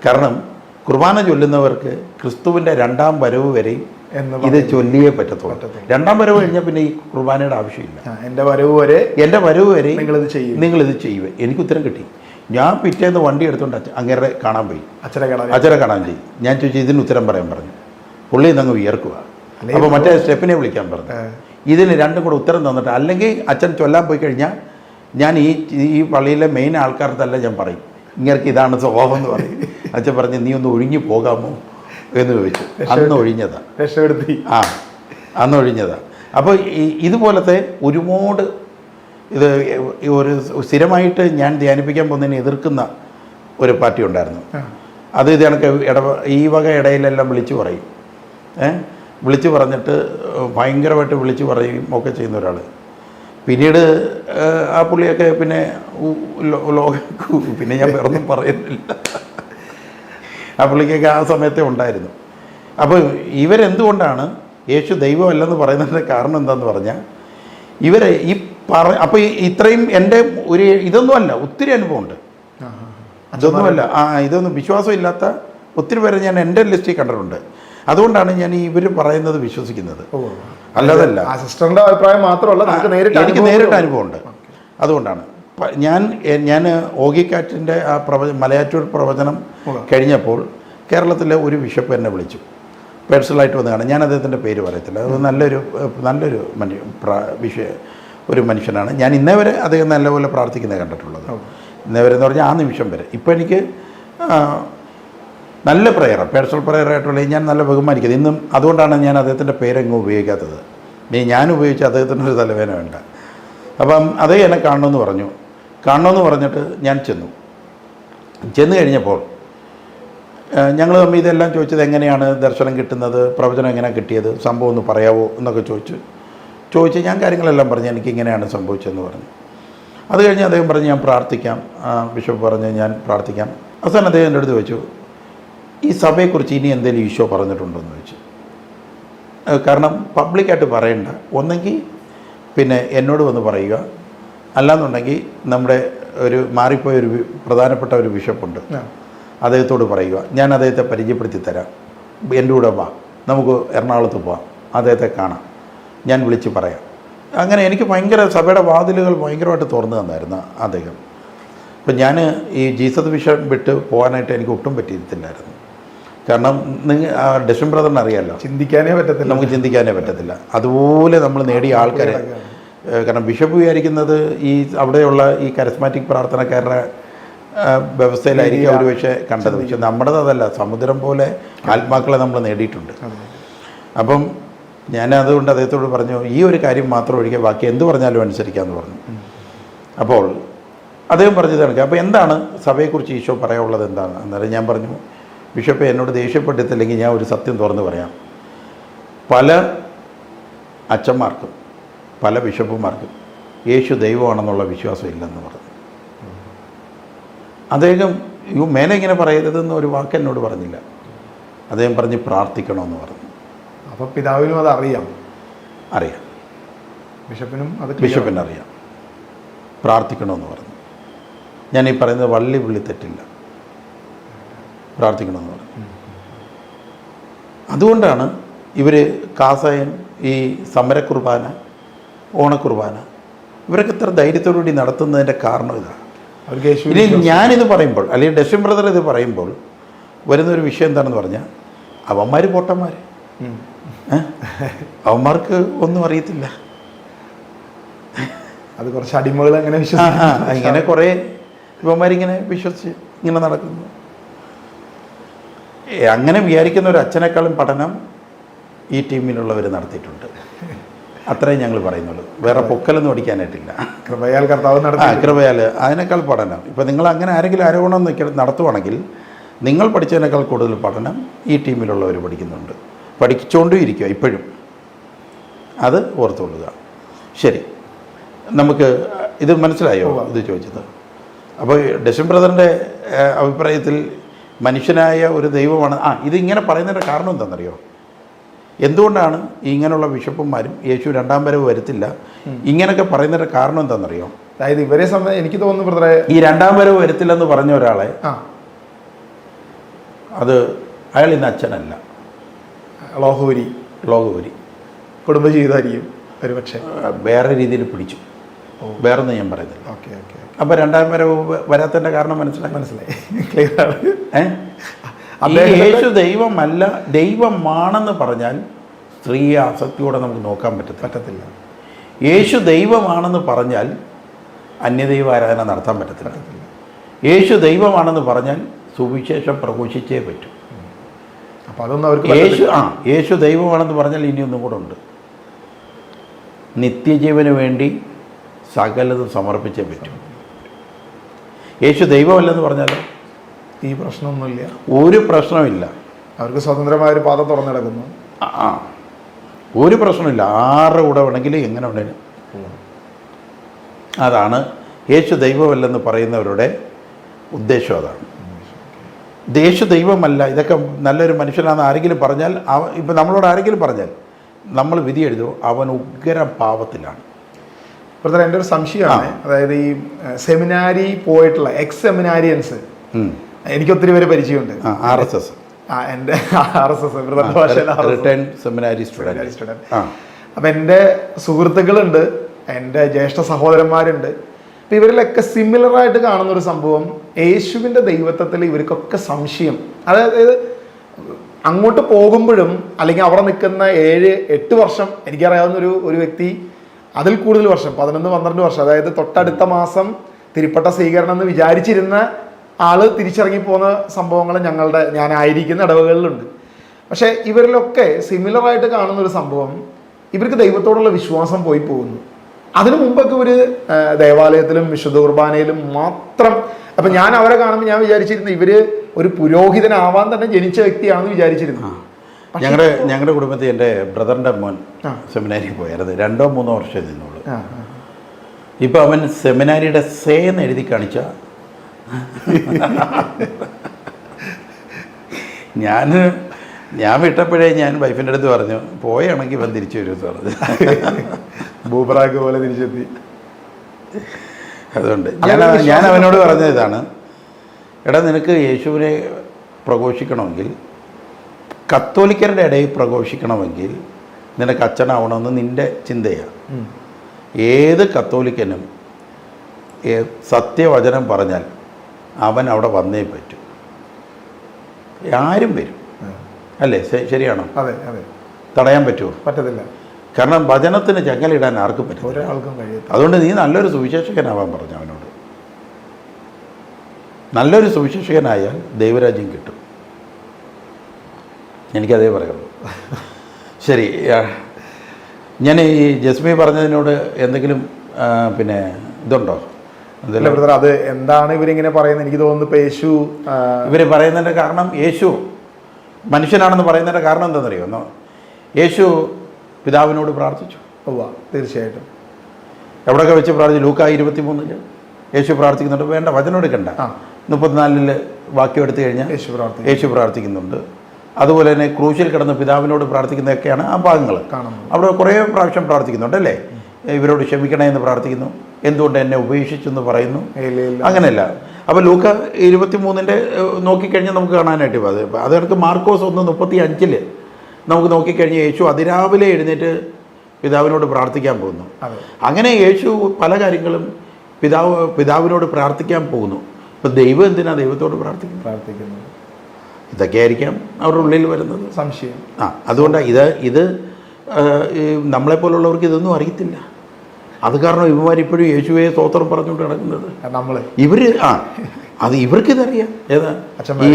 കാരണം കുർബാന ചൊല്ലുന്നവർക്ക് ക്രിസ്തുവിൻ്റെ രണ്ടാം വരവ് വരെയും ഇത് ചൊല്ലിയേ പറ്റത്തുള്ളൂ. രണ്ടാം വരവ് കഴിഞ്ഞാൽ പിന്നെ ഈ കുർബാനയുടെ ആവശ്യമില്ല. എൻ്റെ വരവ് വരെ നിങ്ങളിത് ചെയ്യുക. എനിക്ക് ഉത്തരം കിട്ടി. ഞാൻ പിറ്റേന്ന് വണ്ടി എടുത്തുകൊണ്ട് അങ്ങേരെ കാണാൻ പോയി, അച്ഛനെ കാണാൻ ചെയ്യും. ഞാൻ ചോദിച്ചു, ഇതിന് ഉത്തരം പറയാൻ പറഞ്ഞു. പുള്ളി ഇതങ്ങ് വിയർക്കുക. അപ്പോൾ മറ്റേ സ്റ്റെപ്പിനെ വിളിക്കാൻ പറഞ്ഞു. ഇതിന് രണ്ടും കൂടെ ഉത്തരം തന്നിട്ട്, അല്ലെങ്കിൽ അച്ഛൻ ചൊല്ലാൻ പോയി കഴിഞ്ഞാൽ ഞാൻ ഈ പള്ളിയിലെ മെയിൻ ആൾക്കാർക്കല്ല ഞാൻ പറയും, ഇങ്ങേർക്ക് ഇതാണ് സ്വഭാവം എന്ന് പറയും. അച്ഛൻ പറഞ്ഞ്, നീ ഒന്ന് ഒഴിഞ്ഞു പോകാമോ എന്ന് ചോദിച്ചു. അന്ന് ഒഴിഞ്ഞതാ. അപ്പോൾ ഇതുപോലത്തെ ഒരുപാട് ഒരു സ്ഥിരമായിട്ട് ഞാൻ ധ്യാനിപ്പിക്കാൻ പോകുന്നതിനെ എതിർക്കുന്ന ഒരു പാർട്ടി ഉണ്ടായിരുന്നു. അത് ഇത് കണക്ക് ഈ വക ഇടയിലെല്ലാം വിളിച്ചു പറയും. വിളിച്ചു പറഞ്ഞിട്ട് ഭയങ്കരമായിട്ട് വിളിച്ചു പറയും ഒക്കെ ചെയ്യുന്ന ഒരാൾ. പിന്നീട് ആ പുള്ളിയൊക്കെ പിന്നെ പിന്നെ ഞാൻ വേറൊന്നും പറയുന്നില്ല. ആ പുള്ളിക്കൊക്കെ ആ സമയത്തെ ഉണ്ടായിരുന്നു. അപ്പോൾ ഇവരെന്തുകൊണ്ടാണ് യേശു ദൈവമല്ലെന്ന് പറയുന്നതിൻ്റെ കാരണം എന്താണെന്ന് പറഞ്ഞാൽ ഇവരെ അപ്പോൾ ഇത്രയും എൻ്റെ ഒരു ഇതൊന്നുമല്ല, ഒത്തിരി അനുഭവമുണ്ട്. ഇതൊന്നുമല്ല, ഇതൊന്നും വിശ്വാസമില്ലാത്ത ഒത്തിരി പേരെ ഞാൻ എൻ്റെ ലിസ്റ്റിൽ കണ്ടിട്ടുണ്ട്. അതുകൊണ്ടാണ് ഞാൻ ഇവർ പറയുന്നത് വിശ്വസിക്കുന്നത്, അല്ലാതല്ല. സിസ്റ്ററിന്റെ അഭിപ്രായം മാത്രമല്ല, എനിക്ക് നേരിട്ട് അനുഭവമുണ്ട്. അതുകൊണ്ടാണ് ഞാൻ ഓഗിക്കാറ്റിൻ്റെ ആ മലയാറ്റൂർ പ്രവചനം കഴിഞ്ഞപ്പോൾ കേരളത്തിലെ ഒരു ബിഷപ്പ് എന്നെ വിളിച്ചു, പേഴ്സണലായിട്ട് വന്നതാണ്. ഞാൻ അദ്ദേഹത്തിൻ്റെ പേര് പറയത്തില്ല. അത് നല്ലൊരു ഒരു മനുഷ്യനാണ്. ഞാൻ ഇന്നേ വരെ അദ്ദേഹം നല്ലപോലെ പ്രാർത്ഥിക്കുന്നത് കണ്ടിട്ടുള്ളത്. ഇന്നേ വരെ എന്ന് പറഞ്ഞാൽ ആ നിമിഷം വരെ. ഇപ്പോൾ എനിക്ക് നല്ല പേഴ്സണൽ പ്രയറായിട്ടുള്ള ഞാൻ നല്ല ബഹുമാനിക്കുന്നത് ഇന്നും. അതുകൊണ്ടാണ് ഞാൻ അദ്ദേഹത്തിൻ്റെ പേരെങ്ങും ഉപയോഗിക്കാത്തത്. ഞാൻ ഉപയോഗിച്ച അദ്ദേഹത്തിൻ്റെ ഒരു തലവേന വേണ്ട. അപ്പം അതേ എന്നെ കാണണമെന്ന് പറഞ്ഞിട്ട് ഞാൻ ചെന്ന് കഴിഞ്ഞപ്പോൾ ഞങ്ങൾ തമ്മിൽ ഇതെല്ലാം ചോദിച്ചത്, എങ്ങനെയാണ് ദർശനം കിട്ടുന്നത്, പ്രവചനം എങ്ങനെയാണ് കിട്ടിയത്, സംഭവം ഒന്ന് പറയാവോ എന്നൊക്കെ ചോദിച്ച് ഞാൻ കാര്യങ്ങളെല്ലാം പറഞ്ഞു, എനിക്ക് ഇങ്ങനെയാണ് സംഭവിച്ചതെന്ന് പറഞ്ഞു. അത് കഴിഞ്ഞ് അദ്ദേഹം പറഞ്ഞു ഞാൻ പ്രാർത്ഥിക്കാം. ബിഷപ്പ് പറഞ്ഞ് ഞാൻ പ്രാർത്ഥിക്കാം. അവസാനം അദ്ദേഹം എൻ്റെ അടുത്ത് ചോദിച്ചു, ഈ സഭയെക്കുറിച്ച് ഇനി എന്തെങ്കിലും ഈശോ പറഞ്ഞിട്ടുണ്ടോ എന്ന് ചോദിച്ചു. കാരണം പബ്ലിക്കായിട്ട് പറയണ്ട, ഒന്നെങ്കിൽ പിന്നെ എന്നോട് വന്ന് പറയുക, അല്ലാന്നുണ്ടെങ്കിൽ നമ്മുടെ മാറിപ്പോയൊരു പ്രധാനപ്പെട്ട ഒരു ബിഷപ്പുണ്ട്, അദ്ദേഹത്തോട് പറയുക, ഞാൻ അദ്ദേഹത്തെ പരിചയപ്പെടുത്തി തരാം, എൻ്റെ കൂടെ വാ, നമുക്ക് എറണാകുളത്ത് പോവാം, അദ്ദേഹത്തെ കാണാം, ഞാൻ വിളിച്ച് പറയാം. അങ്ങനെ എനിക്ക് സഭയുടെ വാതിലുകൾ ഭയങ്കരമായിട്ട് തുറന്നു തന്നായിരുന്നു അദ്ദേഹം. അപ്പം ഞാൻ ഈ ജീസസ് വിഷൻ വിട്ട് പോകാനായിട്ട് എനിക്ക് ഒട്ടും പറ്റിയിട്ടില്ലായിരുന്നു. കാരണം ഡെഷൻ ബ്രദറിന് അറിയാമല്ലോ, നമുക്ക് ചിന്തിക്കാനേ പറ്റത്തില്ല. അതുപോലെ നമ്മൾ നേടിയ ആൾക്കാരെ, കാരണം ബിഷപ്പ് വിചാരിക്കുന്നത് ഈ അവിടെയുള്ള ഈ കരിസ്മാറ്റിക് പ്രാർത്ഥനക്കാരുടെ വ്യവസ്ഥയിലായിരിക്കും അവർ പക്ഷേ കണ്ടത്. പക്ഷെ നമ്മുടേത് അതല്ല, സമുദ്രം പോലെ ആത്മാക്കളെ നമ്മൾ നേടിയിട്ടുണ്ട്. അപ്പം ഞാൻ അതുകൊണ്ട് അദ്ദേഹത്തോട് പറഞ്ഞു, ഈ ഒരു കാര്യം മാത്രം ഒഴികെ ബാക്കി എന്ത് പറഞ്ഞാലും അനുസരിക്കാമെന്ന് പറഞ്ഞു. അപ്പോൾ അദ്ദേഹം പറഞ്ഞത് കണക്ക്, അപ്പോൾ എന്താണ് സഭയെക്കുറിച്ച് ഈശോ പറയാനുള്ളത് എന്താണ്? അന്നേരം ഞാൻ പറഞ്ഞു, ബിഷപ്പ് എന്നോട് ദേഷ്യപ്പെട്ടിട്ടില്ലെങ്കിൽ ഞാൻ ഒരു സത്യം തുറന്ന് പറയാം. പല അച്ഛന്മാർക്കും പല ബിഷപ്പുമാർക്കും യേശു ദൈവമാണെന്നുള്ള വിശ്വാസം ഇല്ലെന്ന് പറഞ്ഞു. അദ്ദേഹം മേലെ ഇങ്ങനെ പറയരുതെന്ന് ഒരു വാക്ക് എന്നോട് പറഞ്ഞില്ല. അദ്ദേഹം പറഞ്ഞ് പ്രാർത്ഥിക്കണമെന്ന് പറഞ്ഞു. അപ്പോൾ പിതാവിനും അത് അറിയാം, ബിഷപ്പിന് അറിയാം, പ്രാർത്ഥിക്കണമെന്ന് പറഞ്ഞു. ഞാൻ ഈ പറയുന്നത് വള്ളി പുള്ളി തെറ്റില്ല, പ്രാർത്ഥിക്കണമെന്ന് പറഞ്ഞു. അതുകൊണ്ടാണ് ഇവർ കാസായം, ഈ സമരക്കുർബാന, ഓണക്കുർബാന ഇവരൊക്കെ ഇത്ര ധൈര്യത്തോടുകൂടി നടത്തുന്നതിൻ്റെ കാരണം ഇതാണ്. ഇനി ഞാനിത് പറയുമ്പോൾ, അല്ലെങ്കിൽ ഡെഷൻ ബ്രദർ ഇത് പറയുമ്പോൾ വരുന്നൊരു വിഷയം എന്താണെന്ന് പറഞ്ഞാൽ, അവന്മാർ പൊട്ടന്മാർ, അവന്മാർക്ക് ഒന്നും അറിയത്തില്ല. അത് കുറച്ച് അടിമകൾ അങ്ങനെ ഇങ്ങനെ കുറേ ഇവന്മാരിങ്ങനെ വിശ്വസിച്ച് ഇങ്ങനെ നടക്കുന്നു. അങ്ങനെ വിചാരിക്കുന്ന ഒരു അച്ഛനേക്കാളും പഠനം ഈ ടീമിലുള്ളവർ നടത്തിയിട്ടുണ്ട്. അത്രയും ഞങ്ങൾ പറയുന്നുള്ളൂ. വേറെ പൊക്കലൊന്നും ഓടിക്കാനായിട്ടില്ല. കൃപയാൽ കർത്താവ് കൃപയാൽ അതിനേക്കാൾ പഠനം. ഇപ്പം നിങ്ങൾ അങ്ങനെ ആരെങ്കിലും ആരോപണം നടത്തുവാണെങ്കിൽ നിങ്ങൾ പഠിച്ചതിനേക്കാൾ കൂടുതൽ പഠനം ഈ ടീമിലുള്ളവർ പഠിക്കുന്നുണ്ട്, പഠിച്ചുകൊണ്ടും ഇരിക്കുക ഇപ്പോഴും. അത് ഓർത്തുകൊള്ളുക. ശരി, നമുക്ക് ഇത് മനസ്സിലായോ ഇത് ചോദിച്ചത്? അപ്പോൾ ഡെഷൻ ബ്രദറിൻ്റെ അഭിപ്രായത്തിൽ മനുഷ്യനായ ഒരു ദൈവമാണ്. ഇതിങ്ങനെ പറയുന്നതിൻ്റെ കാരണം എന്താണെന്നറിയോ? എന്തുകൊണ്ടാണ് ഇങ്ങനെയുള്ള ബിഷപ്പുമാരും യേശു രണ്ടാം വരവ് വരുത്തില്ല ഇങ്ങനെയൊക്കെ പറയുന്നതിൻ്റെ കാരണം എന്താണെന്നറിയോ? അതായത് ഇവരെ എനിക്ക് തോന്നുന്നു ബ്രദറെ, ഈ രണ്ടാം വരവ് വരുത്തില്ലെന്ന് പറഞ്ഞ ഒരാളെ, അത് അയാൾ ഇന്ന് അച്ഛനല്ല, ലോഹോരി കുടുംബജീവിതമായിരിക്കും ഒരു പക്ഷേ, വേറെ രീതിയിൽ പിടിച്ചു. വേറൊന്നും ഞാൻ പറയുന്നില്ല. അപ്പോൾ രണ്ടാം വരവ് വരാത്തതിൻ്റെ കാരണം മനസ്സിലായി. യേശു ദൈവമല്ല, ദൈവമാണെന്ന് പറഞ്ഞാൽ സ്ത്രീയെ ആസക്തിയോടെ നമുക്ക് നോക്കാൻ പറ്റത്തില്ല. യേശു ദൈവമാണെന്ന് പറഞ്ഞാൽ അന്യദൈവ ആരാധന നടത്താൻ പറ്റത്തില്ല. യേശു ദൈവമാണെന്ന് പറഞ്ഞാൽ സുവിശേഷം പ്രഘോഷിച്ചേ പറ്റൂ. അപ്പോൾ അതൊന്നും അവർക്ക് യേശു ദൈവമാണെന്ന് പറഞ്ഞാൽ ഇനിയൊന്നും കൂടെ ഉണ്ട്. നിത്യജീവന് വേണ്ടി സകലതും സമർപ്പിച്ചേ പറ്റൂ. യേശു ദൈവമല്ലെന്ന് പറഞ്ഞാൽ ഈ പ്രശ്നമൊന്നുമില്ല, ഒരു പ്രശ്നമില്ല. അവർക്ക് സ്വതന്ത്രമായൊരു പാത തുറന്നു കിടക്കുന്നു. ഒരു പ്രശ്നമില്ല. ആരുടെ കൂടെ വേണമെങ്കിലും എങ്ങനെ വേണമെങ്കിലും. അതാണ് യേശു ദൈവമല്ലെന്ന് പറയുന്നവരുടെ ഉദ്ദേശം. അതാണ്. യേശു ദൈവമല്ല, ഇതൊക്കെ നല്ലൊരു മനുഷ്യനാണെന്ന് ആരെങ്കിലും പറഞ്ഞാൽ, ഇപ്പം നമ്മളോട് ആരെങ്കിലും പറഞ്ഞാൽ നമ്മൾ വിധി എഴുതുമോ? അവൻ ഉഗ്ര പാപത്തിലാണ്. ബ്രദർ, എൻ്റെ ഒരു സംശയമാണ്. അതായത് ഈ സെമിനാരി പോയിട്ടുള്ള എക്സ് സെമിനാരിയൻസ്, എനിക്ക് ഒത്തിരി പേര് പരിചയമുണ്ട്. RSS, എൻ്റെ RSS ബ്രദറിന്റെ ഭാഷയിൽ റിട്ടേൺ സെമിനാരി സ്റ്റുഡൻറ്റ്. അപ്പം എൻ്റെ സുഹൃത്തുക്കളുണ്ട്, എൻ്റെ ജ്യേഷ്ഠ സഹോദരന്മാരുണ്ട്. അപ്പം ഇവരിലൊക്കെ സിമിലറായിട്ട് കാണുന്ന ഒരു സംഭവം, യേശുവിൻ്റെ ദൈവത്വത്തിൽ ഇവർക്കൊക്കെ സംശയം. അതായത് അങ്ങോട്ട് പോകുമ്പോഴും, അല്ലെങ്കിൽ അവിടെ നിൽക്കുന്ന 7-8 വർഷം, എനിക്കറിയാവുന്ന ഒരു വ്യക്തി അതിൽ കൂടുതൽ വർഷം, 11-12 വർഷം, അതായത് തൊട്ടടുത്ത മാസം തിരുപ്പട്ട സ്വീകരണം എന്ന് വിചാരിച്ചിരുന്ന ആള് തിരിച്ചിറങ്ങി പോകുന്ന സംഭവങ്ങൾ ഞാനായിരിക്കുന്ന ഇടവകളിലുണ്ട്. പക്ഷേ ഇവരിലൊക്കെ സിമിലറായിട്ട് കാണുന്ന ഒരു സംഭവം, ഇവർക്ക് ദൈവത്തോടുള്ള വിശ്വാസം പോയി പോകുന്നു. അതിനു മുമ്പൊക്കെ ഒരു ദേവാലയത്തിലും വിശുദ്ധ കുർബാനയിലും മാത്രം. അപ്പം ഞാൻ അവരെ കാണുമ്പോൾ ഞാൻ വിചാരിച്ചിരുന്നു ഇവര് ഒരു പുരോഹിതനാവാൻ തന്നെ ജനിച്ച വ്യക്തിയാണെന്ന് വിചാരിച്ചിരുന്നു. ഞങ്ങളുടെ കുടുംബത്തിൽ എൻ്റെ ബ്രദറിൻ്റെ മോൻ സെമിനാരിയിൽ പോയായിരുന്നു. 2-3 വർഷം നിന്നുള്ളൂ. ഇപ്പം അവൻ സെമിനാരിയുടെ സേന്ന് എഴുതി കാണിച്ച ഞാൻ വിട്ടപ്പോഴേ ഞാൻ വൈഫിൻ്റെ അടുത്ത് പറഞ്ഞു, പോയാണെങ്കിൽ ഇവൻ തിരിച്ചു വരുമെന്ന് പറഞ്ഞു. ബൂബറാക്ക് പോലെ തിരിച്ചെത്തി. അതുകൊണ്ട് ഞാൻ അവനോട് പറഞ്ഞത് ഇതാണ്, എടാ നിനക്ക് യേശുവിനെ പ്രഘോഷിക്കണമെങ്കിൽ, കത്തോലിക്കരുടെ ഇടയിൽ പ്രഘോഷിക്കണമെങ്കിൽ നിനക്ക് അച്ഛനാവണമെന്ന് നിൻ്റെ ചിന്തയാണ്. ഏത് കത്തോലിക്കനും സത്യവചനം പറഞ്ഞാൽ അവൻ അവിടെ വന്നേ പറ്റൂ. ആരും വരും, അല്ലേ? ശരിയാണോ? അതെ അതെ. തടയാൻ പറ്റുമോ? പറ്റത്തില്ല. കാരണം വചനത്തിന് ചങ്ങലിടാൻ ആർക്കും പറ്റും, ഒരാൾക്കും കഴിയും. അതുകൊണ്ട് നീ നല്ലൊരു സുവിശേഷകനാവാൻ പറഞ്ഞു അവനോട്. നല്ലൊരു സുവിശേഷകനായാൽ ദൈവരാജ്യം കിട്ടും. എനിക്കതേ പറയുള്ളൂ. ശരി, ഞാൻ ഈ ജസ്മി പറഞ്ഞതിനോട് എന്തെങ്കിലും പിന്നെ ഇതുണ്ടോ? അത് എന്താണ് ഇവരിങ്ങനെ പറയുന്നത്? എനിക്ക് തോന്നുന്നു ഇപ്പൊ യേശു ഇവർ പറയുന്നതിൻ്റെ കാരണം, യേശു മനുഷ്യനാണെന്ന് പറയുന്നതിൻ്റെ കാരണം എന്താണെന്നറിയുമോ? യേശു പിതാവിനോട് പ്രാർത്ഥിച്ചു. തീർച്ചയായിട്ടും. എവിടെയൊക്കെ വെച്ച് പ്രാർത്ഥിച്ചു? ലൂക്ക 23 യേശു പ്രാർത്ഥിക്കുന്നുണ്ട്. വേണ്ട, വചനം എടുക്കണ്ട. 34 വാക്യം എടുത്തു കഴിഞ്ഞാൽ യേശു പ്രാർത്ഥിക്കുന്നുണ്ട്. അതുപോലെ തന്നെ ക്രൂശിൽ കിടന്ന് പിതാവിനോട് പ്രാർത്ഥിക്കുന്നതൊക്കെയാണ് ആ ഭാഗങ്ങൾ. അവിടെ കുറേ പ്രാവശ്യം പ്രാർത്ഥിക്കുന്നുണ്ട്, അല്ലേ? ഇവരോട് ക്ഷമിക്കണേ എന്ന് പ്രാർത്ഥിക്കുന്നു. എന്തുകൊണ്ട് എന്നെ ഉപേക്ഷിച്ചു എന്ന് പറയുന്നു. അങ്ങനെയല്ല. അപ്പോൾ ലൂക്ക 23 നോക്കിക്കഴിഞ്ഞാൽ നമുക്ക് കാണാനായിട്ട് അതെടുക്ക് മാർക്കോസ് 1:35 നമുക്ക് നോക്കിക്കഴിഞ്ഞാൽ യേശു അതിരാവിലെ എഴുന്നേറ്റ് പിതാവിനോട് പ്രാർത്ഥിക്കാൻ പോകുന്നു. അങ്ങനെ യേശു പല കാര്യങ്ങളും പിതാവിനോട് പ്രാർത്ഥിക്കാൻ പോകുന്നു. അപ്പോൾ ദൈവം എന്തിനാണ് ദൈവത്തോട് പ്രാർത്ഥിക്കുന്നത്? ഇതൊക്കെ ആയിരിക്കാം അവരുടെ ഉള്ളിൽ വരുന്നത് സംശയം. അതുകൊണ്ടാണ് ഇത് നമ്മളെപ്പോലുള്ളവർക്ക് ഇതൊന്നും അറിയത്തില്ല. അത് കാരണം ഇവന്മാരിപ്പോഴും യേശുവെ സ്തോത്രം പറഞ്ഞുകൊണ്ട് നടക്കുന്നത്. ഇവർക്കിതറിയാം. ഏതാ ഈ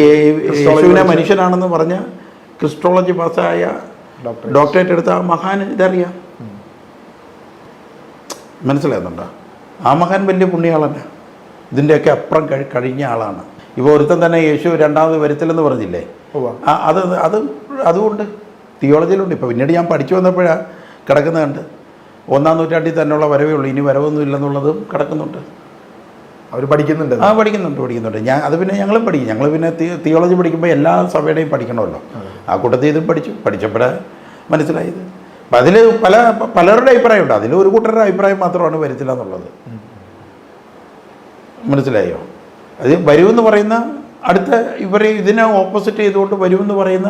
യേശുവിനെ മനുഷ്യനാണെന്ന് പറഞ്ഞ ക്രിസ്റ്റോളജി പാസ്സായ ഡോക്ടറേറ്റ് എടുത്ത ആ മഹാൻ ഇതറിയാം. മനസ്സിലാകുന്നുണ്ടോ? ആ മഹാൻ വലിയ പുണ്യാളല്ല, ഇതിൻ്റെയൊക്കെ അപ്പുറം കഴിഞ്ഞ ആളാണ്. ഇപ്പോൾ ഒരുത്തൻ തന്നെ യേശു രണ്ടാമത് വരത്തില്ലെന്ന് പറഞ്ഞില്ലേ? അതുകൊണ്ട് തിയോളജിയിലുണ്ട്. ഇപ്പോൾ പിന്നീട് ഞാൻ പഠിച്ചു വന്നപ്പോഴാണ് കിടക്കുന്നത്. 1-ാം നൂറ്റാണ്ടിൽ തന്നെയുള്ള വരവേ ഉള്ളൂ, ഇനി വരവൊന്നും ഇല്ലെന്നുള്ളതും കിടക്കുന്നുണ്ട്. അവർ പഠിക്കുന്നുണ്ട്. പഠിക്കുന്നുണ്ട്. അത് പിന്നെ ഞങ്ങളും പഠിക്കും. ഞങ്ങൾ പിന്നെ തിയോളജി പഠിക്കുമ്പോൾ എല്ലാ സഭയുടെയും പഠിക്കണമല്ലോ. ആ കൂട്ടത്തിൽ ഇതും പഠിച്ചപ്പോഴേ മനസ്സിലായത്. അപ്പം അതിൽ പലരുടെ അഭിപ്രായമുണ്ട്. അതിൽ ഒരു കൂട്ടരുടെ അഭിപ്രായം മാത്രമാണ് വരത്തില്ല എന്നുള്ളത്. മനസ്സിലായോ? അത് വരുമെന്ന് പറയുന്ന അടുത്ത ഇതിനെ ഓപ്പോസിറ്റ് ചെയ്തുകൊണ്ട് വരുമെന്ന് പറയുന്ന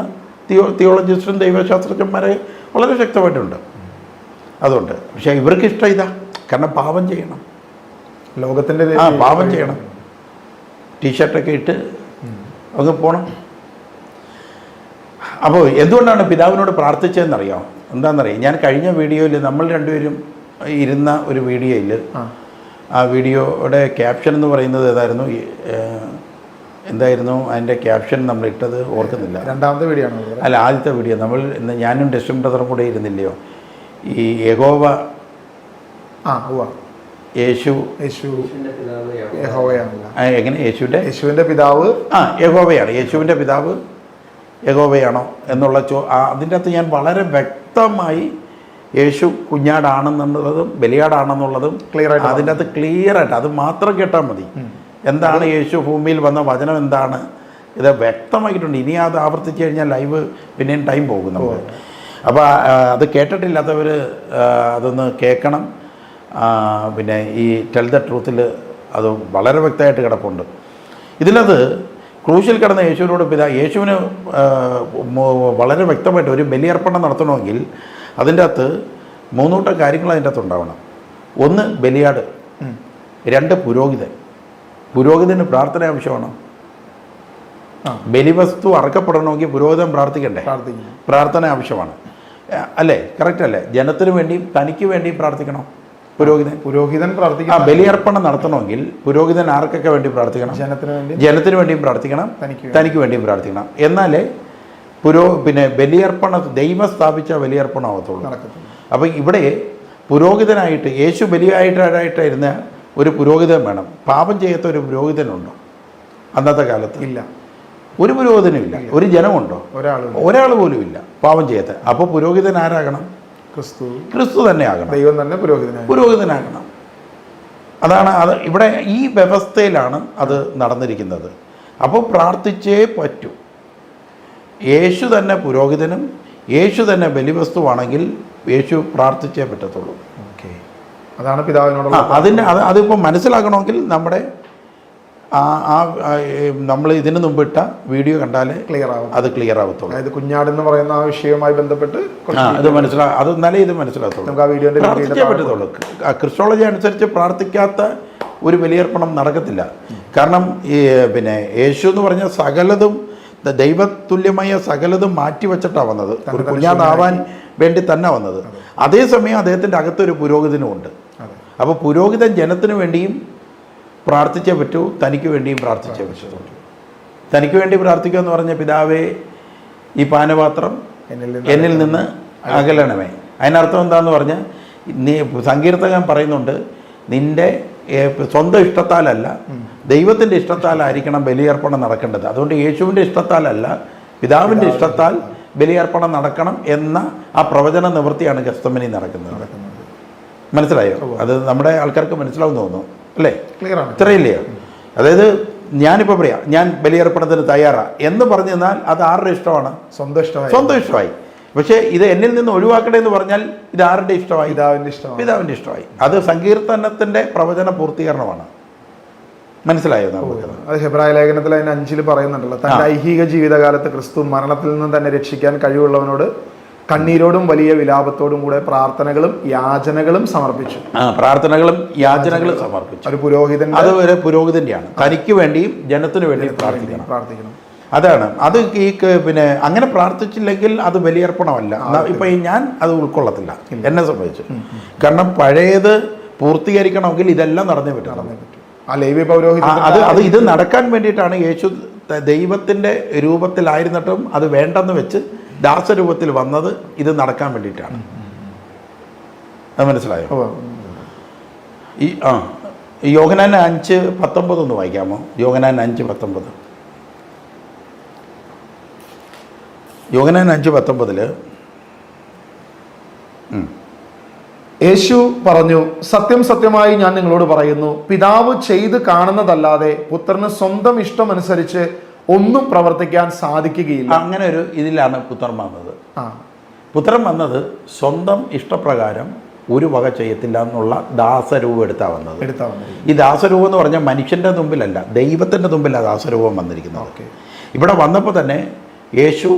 തിയോളജിസ്റ്റും ദൈവശാസ്ത്രജ്ഞന്മാരെ വളരെ ശക്തമായിട്ടുണ്ട്. അതുകൊണ്ട് പക്ഷേ ഇവർക്ക് ഇഷ്ടം ഇതാ. കാരണം പാപം ചെയ്യണം, ലോകത്തിൻ്റെ പാപം ചെയ്യണം, ടീഷർട്ടൊക്കെ ഇട്ട് അങ്ങ് പോകണം. അപ്പോൾ എന്തുകൊണ്ടാണ് പിതാവിനോട് പ്രാർത്ഥിച്ചതെന്നറിയാം? എന്താണെന്നറിയാം? ഞാൻ കഴിഞ്ഞ വീഡിയോയിൽ നമ്മൾ രണ്ടുപേരും ഇരുന്ന ഒരു വീഡിയോയിൽ, ആ വീഡിയോയുടെ ക്യാപ്ഷൻ എന്ന് പറയുന്നത് എന്തായിരുന്നു അതിൻ്റെ ക്യാപ്ഷൻ? നമ്മൾ ഇട്ടത് ഓർക്കുന്നില്ല. രണ്ടാമത്തെ വീഡിയോ ആണോ? അല്ല, ആദ്യത്തെ വീഡിയോ. ഞാനും ഡെസ്റ്റും ബ്രദറും കൂടെ ഇരുന്നില്ലയോ? ഈ യഹോവ എങ്ങനെ യേശുവിൻ്റെ പിതാവ് യഹോവയാണ്, യേശുവിൻ്റെ പിതാവ് യഹോവയാണോ എന്നുള്ള അതിൻ്റെ അകത്ത് ഞാൻ വളരെ വ്യക്തമായി യേശു കുഞ്ഞാടാണെന്നുള്ളതും ബലിയാടാണെന്നുള്ളതും ക്ലിയറായിട്ട്, അതിൻ്റെ അകത്ത് ക്ലിയറായിട്ട് അത് മാത്രം കേട്ടാൽ മതി. എന്താണ് യേശു ഭൂമിയിൽ വന്ന വചനം എന്താണ് ഇത് വ്യക്തമായിട്ടുണ്ട്. ഇനി അത് ആവർത്തിച്ച് കഴിഞ്ഞാൽ ലൈവ് പിന്നെയും ടൈം പോകും നമുക്ക്. അപ്പോൾ അത് കേട്ടിട്ടില്ലാത്തവർ അതൊന്ന് കേൾക്കണം. പിന്നെ ഈ ടെൽ ദ ട്രൂത്തിൽ അത് വളരെ വ്യക്തമായിട്ട് കിടപ്പുണ്ട്. ഇതിലത് ക്രൂശിൽ കിടന്ന യേശുവിനോട് യേശുവിന് വളരെ വ്യക്തമായിട്ട് ഒരു ബലിയർപ്പണം നടത്തണമെങ്കിൽ അതിൻ്റെ അകത്ത് 3 കൂട്ടം കാര്യങ്ങൾ അതിൻ്റെ അകത്ത് ഉണ്ടാവണം. 1 ബലിയാട്, 2 പുരോഹിതൻ. പുരോഹിതന് പ്രാർത്ഥന ആവശ്യമാണ്. ബലിവസ്തു അറക്കപ്പെടണമെങ്കിൽ പുരോഹിതൻ പ്രാർത്ഥിക്കണ്ടേ? പ്രാർത്ഥന ആവശ്യമാണ് അല്ലേ? കറക്റ്റ് അല്ലേ? ജനത്തിന് വേണ്ടിയും തനിക്ക് വേണ്ടിയും പ്രാർത്ഥിക്കണം പുരോഹിതൻ പ്രാർത്ഥിക്കണം. ബലിയർപ്പണം നടത്തണമെങ്കിൽ പുരോഹിതൻ ആർക്കൊക്കെ വേണ്ടി പ്രാർത്ഥിക്കണം? ജനത്തിന് വേണ്ടിയും പ്രാർത്ഥിക്കണം, തനിക്ക് വേണ്ടിയും പ്രാർത്ഥിക്കണം. എന്നാലേ പിന്നെ ദൈവം സ്ഥാപിച്ച ബലിയർപ്പണം ആവത്തുള്ളൂ. അപ്പം ഇവിടെ പുരോഹിതനായിട്ട് യേശു ബലിയായിട്ടായിരുന്ന ഒരു പുരോഹിതൻ വേണം. പാപം ചെയ്യാത്ത ഒരു പുരോഹിതനുണ്ടോ അന്നത്തെ കാലത്ത്? ഇല്ല. ഒരു പുരോഹിതനും ഇല്ല. ഒരു ജനമുണ്ടോ? ഒരാൾ പോലും ഇല്ല പാപം ചെയ്യാത്ത. അപ്പോൾ പുരോഹിതൻ ആരാകണം? ക്രിസ്തു തന്നെ ആകണം. ദൈവം തന്നെ പുരോഹിതനാകണം. അതാണ് അത്. ഇവിടെ ഈ വ്യവസ്ഥയിലാണ് അത് നടന്നിരിക്കുന്നത്. അപ്പോൾ പ്രാർത്ഥിച്ചേ പറ്റൂ. യേശു തന്നെ പുരോഹിതനും യേശു തന്നെ ബലിവസ്തുവാണെങ്കിൽ യേശു പ്രാർത്ഥിച്ചേ പറ്റത്തുള്ളൂ. അതാണ് പിതാവിനോട് അതിപ്പോൾ മനസ്സിലാക്കണമെങ്കിൽ നമ്മുടെ നമ്മൾ ഇതിന് മുമ്പിട്ട വീഡിയോ കണ്ടാലേ അത് ക്ലിയർ ആവത്തുള്ളൂ. അതായത് കുഞ്ഞാടെന്ന് പറയുന്ന ആ വിഷയവുമായി ബന്ധപ്പെട്ട് അത് അത് എന്നാലേ ഇത് മനസ്സിലാകത്തുള്ളൂ. പ്രാർത്ഥിച്ചേ പറ്റത്തുള്ളൂ. ക്രിസ്റ്റോളജി അനുസരിച്ച് പ്രാർത്ഥിക്കാത്ത ഒരു ബലിയർപ്പണം നടക്കത്തില്ല. കാരണം പിന്നെ യേശു എന്ന് പറഞ്ഞ സകലതും ദൈവതുല്യമായ സകലതും മാറ്റിവെച്ചിട്ടാണ് വന്നത്. ഒരു കുഞ്ഞാടാവാൻ വേണ്ടി തന്നെ വന്നത്. അതേസമയം അദ്ദേഹത്തിൻ്റെ അകത്തൊരു പുരോഹിതനുമുണ്ട്. അപ്പോൾ പുരോഹിതൻ ജനത്തിന് വേണ്ടിയും പ്രാർത്ഥിച്ചേ പറ്റൂ, തനിക്ക് വേണ്ടിയും പ്രാർത്ഥിച്ചേ പറ്റൂ. തനിക്ക് വേണ്ടി പ്രാർത്ഥിക്കുക എന്ന് പറഞ്ഞ പിതാവേ ഈ പാനപാത്രം എന്നിൽ നിന്ന് അകലണമേ. അതിനർത്ഥം എന്താണെന്ന് പറഞ്ഞാൽ സങ്കീർത്തകൻ പറയുന്നുണ്ട്, നിൻ്റെ സ്വന്തം ഇഷ്ടത്താലല്ല ദൈവത്തിൻ്റെ ഇഷ്ടത്താലായിരിക്കണം ബലിയർപ്പണം നടക്കേണ്ടത്. അതുകൊണ്ട് യേശുവിൻ്റെ ഇഷ്ടത്താലല്ല പിതാവിൻ്റെ ഇഷ്ടത്താൽ ബലിയർപ്പണം നടക്കണം എന്ന ആ പ്രവചന നിവൃത്തിയാണ് ഗെത്സമനി നടക്കുന്നത്. മനസ്സിലായോ? അത് നമ്മുടെ ആൾക്കാർക്ക് മനസ്സിലാവും തോന്നുന്നു അല്ലേ? ഇത്രയില്ലേ? അതായത് ഞാനിപ്പോൾ പറയാം ഞാൻ ബലിയർപ്പണത്തിന് തയ്യാറാണ് എന്ന് പറഞ്ഞു തന്നാൽ അത് ആരുടെ ഇഷ്ടമാണ്? സ്വന്തം ഇഷ്ടമായി. പക്ഷേ ഇത് എന്നിൽ നിന്ന് ഒഴിവാക്കണേ എന്ന് പറഞ്ഞാൽ ഇത് ആരുടെ ഇഷ്ടമായി? പിതാവിൻ്റെ ഇഷ്ടമായി. അത് സങ്കീർത്തനത്തിൻ്റെ പ്രവചന പൂർത്തീകരണമാണ്. മനസ്സിലായോ? അത് ഹെബ്രായ ലേഖനത്തിൽ അതിന് 5 പറയുന്നുണ്ടല്ലോ, തൻ്റെ ഐഹിക ജീവിതകാലത്ത് ക്രിസ്തു മരണത്തിൽ നിന്ന് തന്നെ രക്ഷിക്കാൻ കഴിവുള്ളവനോട് കണ്ണീരോടും വലിയ വിലാപത്തോടും കൂടെ പ്രാർത്ഥനകളും യാചനകളും സമർപ്പിച്ചു. പ്രാർത്ഥനകളും യാചനകളും സമർപ്പിച്ചു. ഒരു പുരോഹിതൻ, അത് ഒരു പുരോഹിതന്റെയാണ്. തനിക്ക് വേണ്ടിയും ജനത്തിന് വേണ്ടിയും പ്രാർത്ഥിക്കണം. അതാണ് അത്. ഈ പിന്നെ അങ്ങനെ പ്രാർത്ഥിച്ചില്ലെങ്കിൽ അത് ബലിയർപ്പണമല്ല. ഇപ്പൊ ഞാൻ അത് ഉൾക്കൊള്ളത്തില്ല എന്നെ സംബന്ധിച്ച്. കാരണം പഴയത് പൂർത്തീകരിക്കണമെങ്കിൽ ഇതെല്ലാം നടന്നേ പറ്റും. അത് ഇത് നടക്കാൻ വേണ്ടിയിട്ടാണ് യേശു ദൈവത്തിന്റെ രൂപത്തിലായിരുന്നിട്ടും അത് വേണ്ടെന്ന് വെച്ച് ദാസരൂപത്തിൽ വന്നത്. ഇത് നടക്കാൻ വേണ്ടിയിട്ടാണ്. അത് മനസ്സിലായോ? യോഹന്നാൻ 5:19 ഒന്ന് വായിക്കാമോ? യോഹന്നാൻ 5:19. യോഹന്നാൻ 5:19 യേശു പറഞ്ഞു, സത്യം സത്യമായി ഞാൻ നിങ്ങളോട് പറയുന്നു, പിതാവ് ചെയ്ത് കാണുന്നതല്ലാതെ പുത്രന് സ്വന്തം ഇഷ്ടമനുസരിച്ച് ഒന്നും പ്രവർത്തിക്കാൻ സാധിക്കുകയില്ല. അങ്ങനെ ഒരു ഇതിലാണ് പുത്രൻ വന്നത്. പുത്രൻ വന്നത് സ്വന്തം ഇഷ്ടപ്രകാരം ഒരു വക ചെയ്യത്തില്ല എന്നുള്ള ദാസരൂപം എടുത്താ വന്നത്. ഈ ദാസരൂപം എന്ന് പറഞ്ഞാൽ മനുഷ്യൻ്റെ മുമ്പിലല്ല, ദൈവത്തിൻ്റെ മുമ്പിലാണ് ദാസരൂപം വന്നിരിക്കുന്നത്. ഇവിടെ വന്നപ്പോൾ തന്നെ യേശു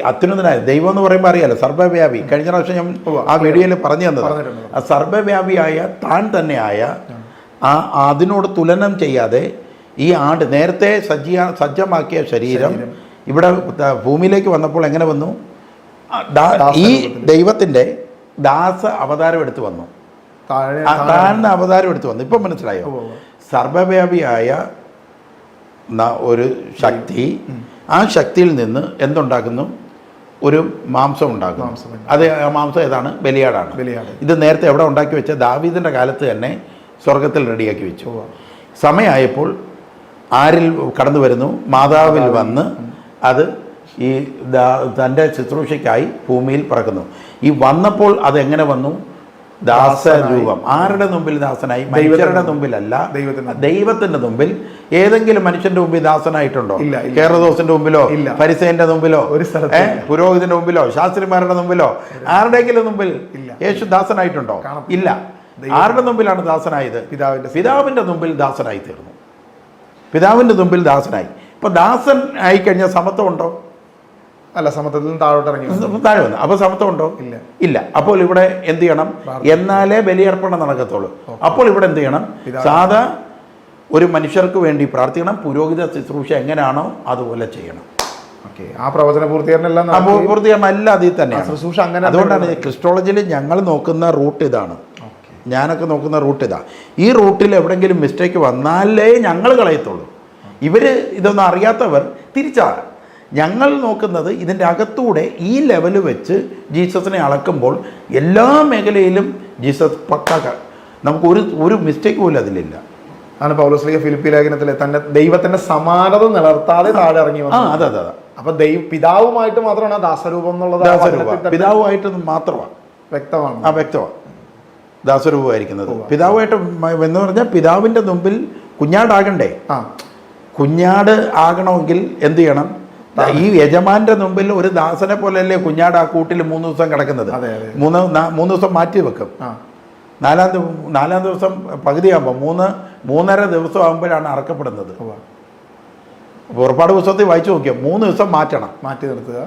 അത്യുന്നതനായ ദൈവം എന്ന് പറയുമ്പോൾ അറിയാലോ, സർവ്വവ്യാപി. കഴിഞ്ഞ പ്രാവശ്യം ഞാൻ ആ വീഡിയോയിൽ പറഞ്ഞു തന്നത് ആ സർവ്വവ്യാപിയായ താൻ തന്നെയായ അതിനോട് തുലനം ചെയ്യാതെ ഈ ആണ്ട് നേരത്തെ സജ്ജമാക്കിയ ശരീരം ഇവിടെ ഭൂമിയിലേക്ക് വന്നപ്പോൾ എങ്ങനെ വന്നു? ഈ ദൈവത്തിൻ്റെ ദാസ അവതാരം എടുത്തു വന്നു, താഴ്ന്ന അവതാരം എടുത്തു വന്നു. ഇപ്പം മനസ്സിലായോ? സർവ്വവ്യാപിയായ ഒരു ശക്തി, ആ ശക്തിയിൽ നിന്ന് എന്തുണ്ടാക്കുന്നു? ഒരു മാംസം ഉണ്ടാക്കുന്നു. അത് ആ മാംസം ഏതാണ്? ബലിയാടാണ്. ഇത് നേരത്തെ എവിടെ ഉണ്ടാക്കി വെച്ച? ദാവീദിൻ്റെ കാലത്ത് തന്നെ സ്വർഗത്തിൽ റെഡിയാക്കി വെച്ചു. സമയമായപ്പോൾ ആരിൽ കടന്നു വരുന്നു? മാതാവിൽ വന്ന് അത് ഈ തൻ്റെ ശുശ്രൂഷയ്ക്കായി ഭൂമിയിൽ പറക്കുന്നു. ഈ വന്നപ്പോൾ അതെങ്ങനെ വന്നു? ദാസരൂപം. ആരുടെ മുമ്പിൽ ദാസനായി? മനുഷ്യരുടെ മുമ്പിലല്ല, ദൈവത്തിന്റെ മുമ്പിൽ. ഏതെങ്കിലും മനുഷ്യന്റെ മുമ്പിൽ ദാസനായിട്ടുണ്ടോ? ഹെരോദോസിന്റെ മുമ്പിലോ, ഫരിസേയന്റെ മുമ്പിലോ, പുരോഹിതന്റെ മുമ്പിലോ, ശാസ്ത്രിമാരുടെ മുമ്പിലോ, ആരുടെയെങ്കിലും മുമ്പിൽ യേശു ദാസനായിട്ടുണ്ടോ? ഇല്ല. ആരുടെ മുമ്പിലാണ് ദാസനായത്? പിതാവിന്റെ മുമ്പിൽ ദാസനായി തീർന്നു. പിതാവിന്റെ മുമ്പിൽ ദാസനായി. ഇപ്പൊ ദാസൻ ആയിക്കഴിഞ്ഞാൽ സമത്വം ഉണ്ടോ? അല്ല, സമത്വത്തിൽ നിന്ന് താഴോട്ട് ഇറങ്ങി താഴെ വന്നു. അപ്പൊ സമത്വം ഉണ്ടോ? ഇല്ല. അപ്പോൾ ഇവിടെ എന്ത് ചെയ്യണം? എന്നാലേ ബലിയർപ്പണം നടക്കത്തുള്ളൂ. അപ്പോൾ ഇവിടെ എന്ത് ചെയ്യണം? സാധാ ഒരു മനുഷ്യർക്ക് വേണ്ടി പ്രാർത്ഥിക്കണം. പുരോഹിത ശുശ്രൂഷ എങ്ങനെയാണോ അതുപോലെ ചെയ്യണം. ആ പ്രവചന പൂർത്തീകരണം അല്ല അതിൽ തന്നെയാണ്. അതുകൊണ്ടാണ് ക്രിസ്റ്റോളജിയിൽ ഞങ്ങൾ നോക്കുന്ന റൂട്ട് ഇതാണ്. ഞാനൊക്കെ നോക്കുന്ന റൂട്ട് ഇതാ. ഈ റൂട്ടിൽ എവിടെയെങ്കിലും മിസ്റ്റേക്ക് വന്നാലേ ഞങ്ങൾ കളയത്തുള്ളൂ. ഇവർ ഇതൊന്നും അറിയാത്തവർ തിരിച്ചാ. ഞങ്ങൾ നോക്കുന്നത് ഇതിൻ്റെ അകത്തൂടെ ഈ ലെവൽ വെച്ച് ജീസസിനെ അളക്കുമ്പോൾ എല്ലാ മേഖലയിലും ജീസസ് പക്ക. നമുക്ക് ഒരു മിസ്റ്റേക്ക് പോലും അതിലില്ല. ആണ് പൗലോസ് ഫിലിപ്പി ലേഖനത്തിൽ തന്നെ ദൈവത്തിന്റെ സമാനത നിലർത്താതെ താഴെ ഇറങ്ങി വന്നു. അതെ. അപ്പൊ പിതാവുമായിട്ട് മാത്രമാണ് ദാസരൂപം എന്നുള്ളത്. പിതാവുമായിട്ട് മാത്രമാണ് വ്യക്തമാണ്. വ്യക്തമാണ് ദാസരൂപമായിരിക്കുന്നത്. പിതാവുമായിട്ട് എന്ന് പറഞ്ഞാൽ പിതാവിന്റെ മുമ്പിൽ കുഞ്ഞാടാകണ്ടേ? കുഞ്ഞാട് ആകണമെങ്കിൽ എന്ത് ചെയ്യണം? ഈ യജമാന്റെ മുമ്പിൽ ഒരു ദാസനെ പോലെയല്ലേ കുഞ്ഞാട് ആ കൂട്ടിൽ 3 ദിവസം കിടക്കുന്നത്. 3 ദിവസം മാറ്റി വെക്കും. നാലാം ദിവസം പകുതിയാകുമ്പോൾ 3.5 ദിവസം ആകുമ്പോഴാണ് അറക്കപ്പെടുന്നത്. പുറപ്പാട് പുസ്തകത്തിൽ വായിച്ചു നോക്കിയോ? 3 ദിവസം മാറ്റി നിർത്തുക.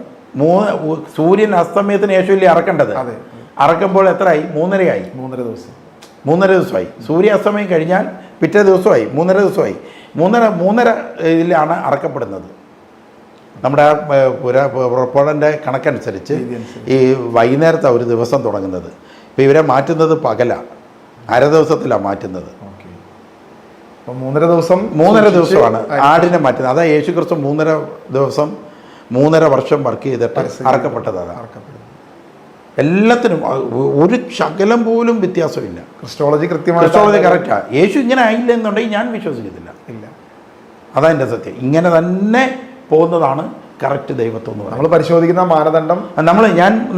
സൂര്യൻ അസ്തമയത്തിന് ശേഷമല്ലേ അറക്കേണ്ടത്? അറക്കുമ്പോൾ എത്രയായി? 3.5 ദിവസമായി. സൂര്യ അസ്തമയം കഴിഞ്ഞാൽ പിറ്റേ ദിവസമായി 3.5 ദിവസമായി. 3.5 ഇതിലാണ് അറക്കപ്പെടുന്നത്. നമ്മുടെ പുറപ്പാടിൻ്റെ കണക്കനുസരിച്ച് ഈ വൈകുന്നേരത്തെ ഒരു ദിവസം തുടങ്ങുന്നത്. ഇപ്പം ഇവരെ മാറ്റുന്നത് പകലാണ്, അര ദിവസത്തിലാണ് മാറ്റുന്നത്. 3.5 ദിവസമാണ് ആടിനെ മാറ്റുന്നത്. അതാ യേശു ക്രിസ്തു 3.5 ദിവസം 3.5 വർഷം വർക്ക് ചെയ്തിട്ട് അറക്കപ്പെട്ടത്. അതാണ് എല്ലാത്തിനും ഒരു ശകലം പോലും വ്യത്യാസമില്ല. ക്രിസ്റ്റോളജി കറക്റ്റാണ്. യേശു ഇങ്ങനെ ആയില്ല എന്നുണ്ടെങ്കിൽ ഞാൻ വിശ്വസിക്കത്തില്ല. അതാ എൻ്റെ സത്യം. ഇങ്ങനെ തന്നെ പോകുന്നതാണ് കറക്റ്റ് ദൈവത്വം എന്ന് പറയുന്നത്. നമ്മൾ പരിശോധിക്കുന്ന മാനദണ്ഡം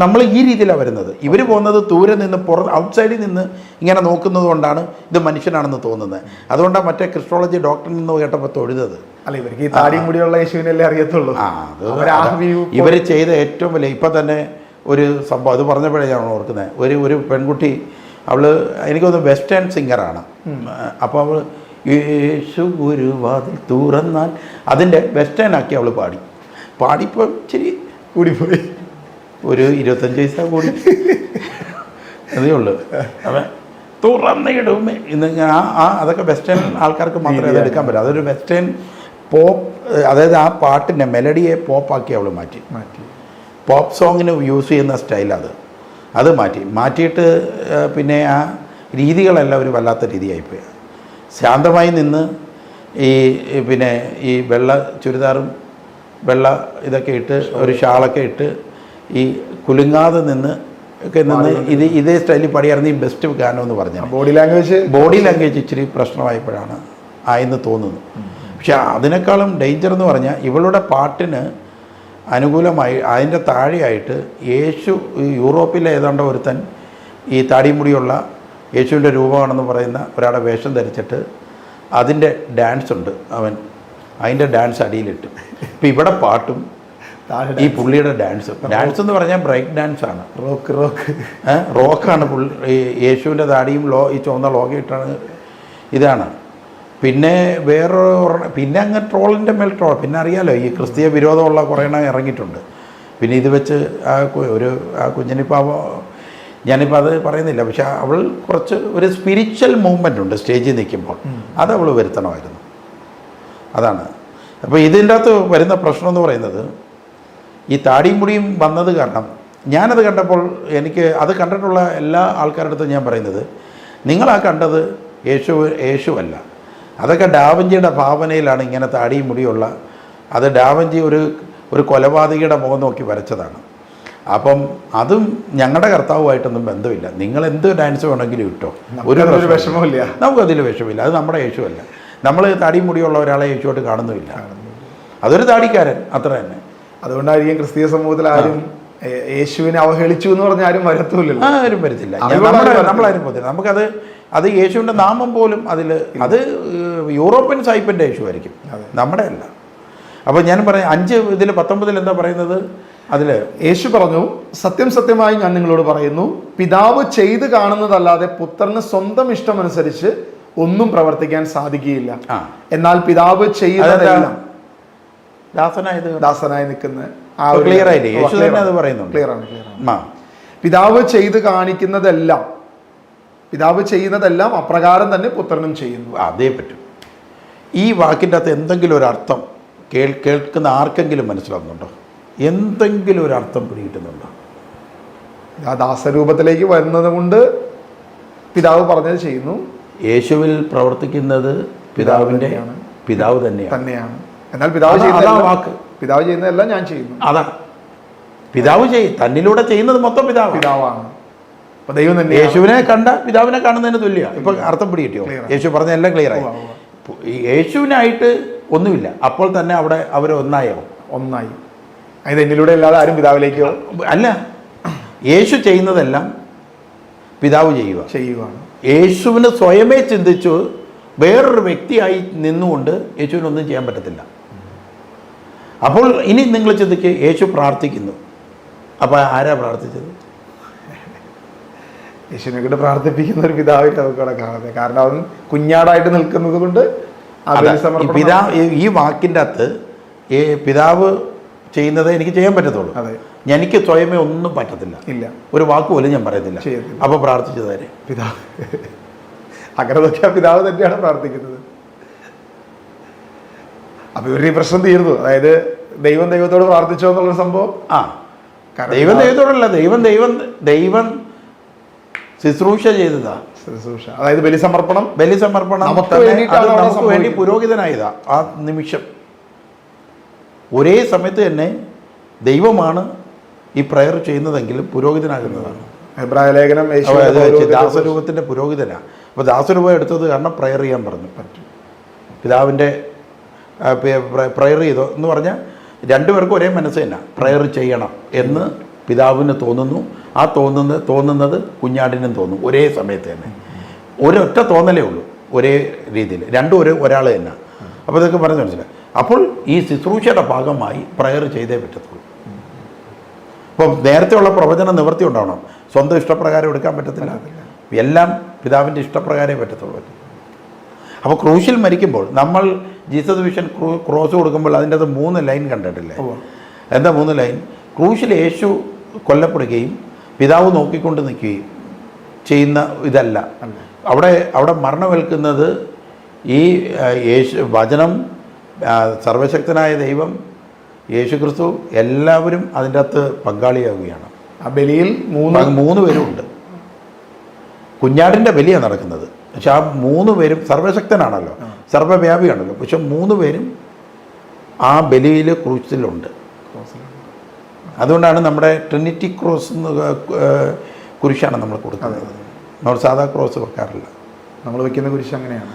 നമ്മൾ ഈ രീതിയിലാണ് വരുന്നത്. ഇവർ പോകുന്നത് ദൂരെ നിന്ന് ഔട്ട്സൈഡിൽ നിന്ന് ഇങ്ങനെ നോക്കുന്നത് കൊണ്ടാണ് ഇത് മനുഷ്യനാണെന്ന് തോന്നുന്നത്. അതുകൊണ്ടാണ് മറ്റേ ക്രിസ്റ്റോളജി ഡോക്ടറിൽ നിന്ന് കേട്ടപ്പോൾ തൊഴുതത്. അല്ല, ഇവർക്ക് ഈ താടിയും മുടിയുള്ള യേശുവിനല്ലേ അറിയത്തുള്ളൂ. ഇവർ ചെയ്ത ഏറ്റവും വലിയ ഇപ്പം തന്നെ ഒരു സംഭവം അത് പറഞ്ഞപ്പോഴേ ഞാൻ ഓർക്കുന്നത്. ഒരു പെൺകുട്ടി, അവൾ എനിക്കൊന്ന് വെസ്റ്റേൺ സിംഗറാണ്. അപ്പോൾ അവൾ യേശു ഒരു വാതിൽ തുറന്നാൽ അതിൻ്റെ വെസ്റ്റേൺ ആക്കി അവൾ പാടിപ്പോൾ ഇച്ചിരി കൂടിപ്പോയി. ഒരു 25 പൈസ കൂടി അതേ ഉള്ളൂ. അവൻ തുറന്നിടും ഇന്ന് അതൊക്കെ വെസ്റ്റേൺ ആൾക്കാർക്ക് മാത്രമേ അത് എടുക്കാൻ പറ്റൂ. അതൊരു വെസ്റ്റേൺ പോപ്പ്, അതായത് ആ പാട്ടിൻ്റെ മെലഡിയെ പോപ്പാക്കി അവൾ മാറ്റി. പോപ്പ് സോങ്ങിന് യൂസ് ചെയ്യുന്ന സ്റ്റൈലത് മാറ്റിയിട്ട് പിന്നെ ആ രീതികളെല്ലാം ഒരു വല്ലാത്ത രീതിയായിപ്പോയി. ശാന്തമായി നിന്ന് പിന്നെ ഈ വെള്ള ചുരിദാറും വെള്ള ഇതൊക്കെ ഇട്ട് ഒരു ഷാളൊക്കെ ഇട്ട് ഈ കുലുങ്ങാതെ നിന്ന് ഇതേ സ്റ്റൈലിൽ പാടിയായിരുന്നു ഈ ബെസ്റ്റ് ഗാനം എന്ന് പറഞ്ഞാൽ. ബോഡി ലാംഗ്വേജ് ഇച്ചിരി പ്രശ്നമായപ്പോഴാണ് ആയെന്ന് തോന്നുന്നു. പക്ഷെ അതിനേക്കാളും ഡേഞ്ചർ എന്ന് പറഞ്ഞാൽ ഇവളുടെ പാട്ടിന് അനുകൂലമായി അതിൻ്റെ താഴെയായിട്ട് യൂറോപ്പിലെ ഏതാണ്ട് ഒരുത്തൻ ഈ താടിമുടിയുള്ള യേശുവിൻ്റെ രൂപമാണെന്ന് പറയുന്ന ഒരാളുടെ വേഷം ധരിച്ചിട്ട് അതിൻ്റെ ഡാൻസ് ഉണ്ട്. അതിൻ്റെ ഡാൻസ് അടിയിലിട്ട്. ഇപ്പം ഇവിടെ പാട്ടും ഈ പുള്ളിയുടെ ഡാൻസ് എന്ന് പറഞ്ഞാൽ ബ്രേക്ക് ഡാൻസാണ്. റോക്കാണ് ഈ യേശുവിൻ്റെ താടിയും ഈ ചുവന്ന ലോക ഇട്ടാണ്. ഇതാണ്. പിന്നെ പിന്നെ അങ്ങ് ട്രോളിൻ്റെ മേൽ ട്രോൾ. പിന്നെ അറിയാലോ ഈ ക്രിസ്തീയ വിരോധമുള്ള കുറേ എണ്ണം ഇറങ്ങിയിട്ടുണ്ട്. പിന്നെ ഇത് വെച്ച് ആ കുഞ്ഞിനിപ്പോൾ ഞാനിപ്പോൾ അത് പറയുന്നില്ല. പക്ഷെ അവൾ കുറച്ച് ഒരു സ്പിരിച്വൽ മൂവ്മെൻ്റ് ഉണ്ട് സ്റ്റേജിൽ നിൽക്കുമ്പോൾ. അത് അവൾ വരുത്തണമായിരുന്നു. അതാണ്. അപ്പോൾ ഇതിൻ്റെ അകത്ത് വരുന്ന പ്രശ്നം എന്ന് പറയുന്നത് ഈ താടിയും മുടിയും വന്നത് കാരണം ഞാനത് കണ്ടപ്പോൾ എനിക്ക് അത് കണ്ടിട്ടുള്ള എല്ലാ ആൾക്കാരുടെ അടുത്തും ഞാൻ പറയുന്നത്, നിങ്ങളാ കണ്ടത് യേശുവല്ല. അതൊക്കെ ഡാവിഞ്ചിയുടെ ഭാവനയിലാണ് ഇങ്ങനെ താടിയും മുടിയുള്ള. അത് ഡാവിഞ്ചി ഒരു കൊലപാതകിയുടെ മുഖം നോക്കി വരച്ചതാണ്. അപ്പം അതും ഞങ്ങളുടെ കർത്താവുമായിട്ടൊന്നും ബന്ധമില്ല. നിങ്ങൾ എന്ത് ഡാൻസ് വേണമെങ്കിലും ഇട്ടോ, ഒരു വിഷമമില്ല. നമുക്കതിൽ വിഷമില്ല. അത് നമ്മുടെ യേശുവല്ല. നമ്മൾ താടിയും മുടിയുള്ള ഒരാളെ യേശുവായിട്ട് കാണുന്നുമില്ല. അതൊരു താടിക്കാരൻ, അത്ര തന്നെ. അതുകൊണ്ടായിരിക്കും ക്രിസ്തീയ സമൂഹത്തിൽ ആരും യേശുവിനെ അവഹേളിച്ചു എന്ന് പറഞ്ഞ ആരും വരത്തൂല്ലല്ലോ. ആരും വരത്തില്ല, നമ്മളാരും പോകത്തില്ല. നമുക്കത് അത് യേശുവിൻ്റെ നാമം പോലും അത് യൂറോപ്യൻ സായിപ്പിൻ്റെ യേശു ആയിരിക്കും, നമ്മുടെ അല്ല. അപ്പോൾ ഞാൻ പറയാം 5:19 എന്താ പറയുന്നത്? അതിൽ യേശു പറഞ്ഞു, സത്യം സത്യമായി ഞാൻ നിങ്ങളോട് പറയുന്നു, പിതാവ് ചെയ്ത് കാണുന്നതല്ലാതെ പുത്രന് സ്വന്തം ഇഷ്ടമനുസരിച്ച് ഒന്നും പ്രവർത്തിക്കാൻ സാധിക്കുകയില്ല. എന്നാൽ പിതാവ് ചെയ്യുന്നതെല്ലാം ദാസനായി നിൽക്കുന്ന ക്ലിയർ ആയില്ലേ? യേശു തന്നെ അത് പറയുന്നുണ്ട്. ക്ലിയർ ആണ്. പിതാവ് ചെയ്ത് കാണിക്കുന്നതെല്ലാം, പിതാവ് ചെയ്യുന്നതെല്ലാം അപ്രകാരം തന്നെ പുത്രനും ചെയ്യുന്നു. അതേ പറ്റും. ഈ വാക്കിൻ്റെ അകത്ത് എന്തെങ്കിലും ഒരു അർത്ഥം കേൾക്കുന്ന ആർക്കെങ്കിലും മനസ്സിലാവുന്നുണ്ടോ? എന്തെങ്കിലും ഒരു അർത്ഥം പിടികിട്ടുന്നുണ്ടോ? ആ ദാസരൂപത്തിലേക്ക് വരുന്നത് കൊണ്ട് പിതാവ് പറഞ്ഞത് ചെയ്യുന്നു. യേശുവിൽ പ്രവർത്തിക്കുന്നത് പിതാവ് തന്നെയാണ്. എന്നാൽ പിതാവ് ചെയ്യുന്നതെല്ലാം ഞാൻ ചെയ്യുന്നു. അതാണ് പിതാവ് തന്നിലൂടെ ചെയ്യുന്നത് മൊത്തം പിതാവാണ്. ദൈവം തന്നെ യേശുവിനെ കണ്ട പിതാവിനെ കാണുന്നതിന് തുല്യമാണ്. ഇപ്പൊ അർത്ഥം പിടികിട്ടിയോ? യേശു പറഞ്ഞ എല്ലാം ക്ലിയർ ആയി. യേശുവിനായിട്ട് ഒന്നുമില്ല, അപ്പോൾ തന്നെ അവിടെ അവർ ഒന്നായി. അത് എന്നിലൂടെ അല്ലാതെ ആരും പിതാവിലേക്കോ അല്ല. യേശു ചെയ്യുന്നതെല്ലാം പിതാവ് ചെയ്യുകയാണ്. യേശുവിന് സ്വയമേ ചിന്തിച്ചു വേറൊരു വ്യക്തിയായി നിന്നുകൊണ്ട് യേശുവിനൊന്നും ചെയ്യാൻ പറ്റത്തില്ല. അപ്പോൾ ഇനി നിങ്ങൾ ചിന്തിക്ക്, യേശു പ്രാർത്ഥിക്കുന്നു. അപ്പോൾ ആരാ പ്രാർത്ഥിച്ചത്? യേശുവിനെ കൊണ്ട് പ്രാർത്ഥിപ്പിക്കുന്ന ഒരു പിതാവായിട്ട് നമുക്ക് അവിടെ കാണുന്നത്. കാരണം അവൻ കുഞ്ഞാടായിട്ട് നിൽക്കുന്നത് കൊണ്ട് ഈ വാക്കിൻ്റെ അകത്ത് പിതാവ് ചെയ്യുന്നത് എനിക്ക് ചെയ്യാൻ പറ്റത്തുള്ളൂ. എനിക്ക് സ്വയമേ ഒന്നും പറ്റത്തില്ല, ഒരു വാക്ക് പോലും ഞാൻ പറയത്തില്ല. അപ്പോൾ പ്രാർത്ഥിച്ചതാരെ? പിതാവ്. അങ്ങനെ നോക്കിയാൽ പിതാവ് തന്നെയാണ് പ്രാർത്ഥിക്കുന്നത്. അപ്പൊ ഇവരുടെ ഈ പ്രശ്നം തീർന്നു. അതായത് ദൈവത്തോട് പ്രാർത്ഥിച്ചോ എന്നുള്ള സംഭവം. ദൈവത്തോടല്ല, ദൈവം ശുശ്രൂഷ ചെയ്തതാ. അതായത് ബലിസമർപ്പണം നമുക്ക് വേണ്ടി പുരോഹിതനായതാ. ആ നിമിഷം ഒരേ സമയത്ത് തന്നെ ദൈവമാണ് ഈ പ്രയർ ചെയ്യുന്നതെങ്കിലും പുരോഹിതനാകുന്നതാണ്. എബ്രായ ലേഖനം ദാസരൂപത്തിന്റെ പുരോഹിതനാണ്. അപ്പോൾ ദാസരൂപം എടുത്തത് കാരണം പ്രയർ ചെയ്യാൻ പറഞ്ഞു. പിതാവിൻ്റെ പ്രയർ ചെയ്തോ എന്ന് പറഞ്ഞാൽ രണ്ടുപേർക്കും ഒരേ മനസ്സ് തന്നെ പ്രയർ ചെയ്യണം എന്ന് പിതാവിന് തോന്നുന്നു. ആ തോന്നുന്നത് കുഞ്ഞാടിനും തോന്നും ഒരേ സമയത്ത് തന്നെ. ഒരൊറ്റ തോന്നലേ ഉള്ളൂ, ഒരേ രീതിയിൽ. രണ്ടും ഒരാൾ തന്നെ. അപ്പോൾ ഇതൊക്കെ പറഞ്ഞു മനസ്സിലായി. അപ്പോൾ ഈ ശുശ്രൂഷയുടെ ഭാഗമായി പ്രയർ ചെയ്തേ പറ്റത്തുള്ളൂ. അപ്പം നേരത്തെയുള്ള പ്രവചന നിവൃത്തി ഉണ്ടാവണം. സ്വന്തം ഇഷ്ടപ്രകാരം എടുക്കാൻ പറ്റത്തില്ല, എല്ലാം പിതാവിൻ്റെ ഇഷ്ടപ്രകാരമേ പറ്റത്തുള്ളൂ. അപ്പോൾ ക്രൂശിൽ മരിക്കുമ്പോൾ നമ്മൾ ജീസസ് വിഷൻ ക്രോസ് കൊടുക്കുമ്പോൾ അതിൻ്റെ അത് 3 ലൈൻ കണ്ടിട്ടില്ലേ? എന്താ 3 ലൈൻ? ക്രൂശിൽ യേശു കൊല്ലപ്പെടുകയും പിതാവ് നോക്കിക്കൊണ്ട് നിൽക്കുകയും ചെയ്യുന്ന ഇതല്ല. അവിടെ മരണമേൽക്കുന്നത് ഈ വചനം, സർവശക്തനായ ദൈവം, യേശു ക്രിസ്തു, എല്ലാവരും അതിൻ്റെ അകത്ത് പങ്കാളിയാവുകയാണ്. ആ ബലിയിൽ 3 പേരും ഉണ്ട്. കുഞ്ഞാടിൻ്റെ ബലിയാണ് നടക്കുന്നത്. പക്ഷെ ആ 3 പേരും സർവശക്തനാണല്ലോ, സർവ്വവ്യാപിയാണല്ലോ. പക്ഷെ 3 പേരും ആ ബലിയിൽ ക്രൂശിലുണ്ട്. അതുകൊണ്ടാണ് നമ്മുടെ ട്രിനിറ്റി ക്രോസ് കുരിശാണ് നമ്മൾ കൊടുക്കുന്നത്. നമ്മൾ സാധാ ക്രോസ് വെക്കാറില്ല. നമ്മൾ വെക്കുന്ന കുരിശ് അങ്ങനെയാണ്.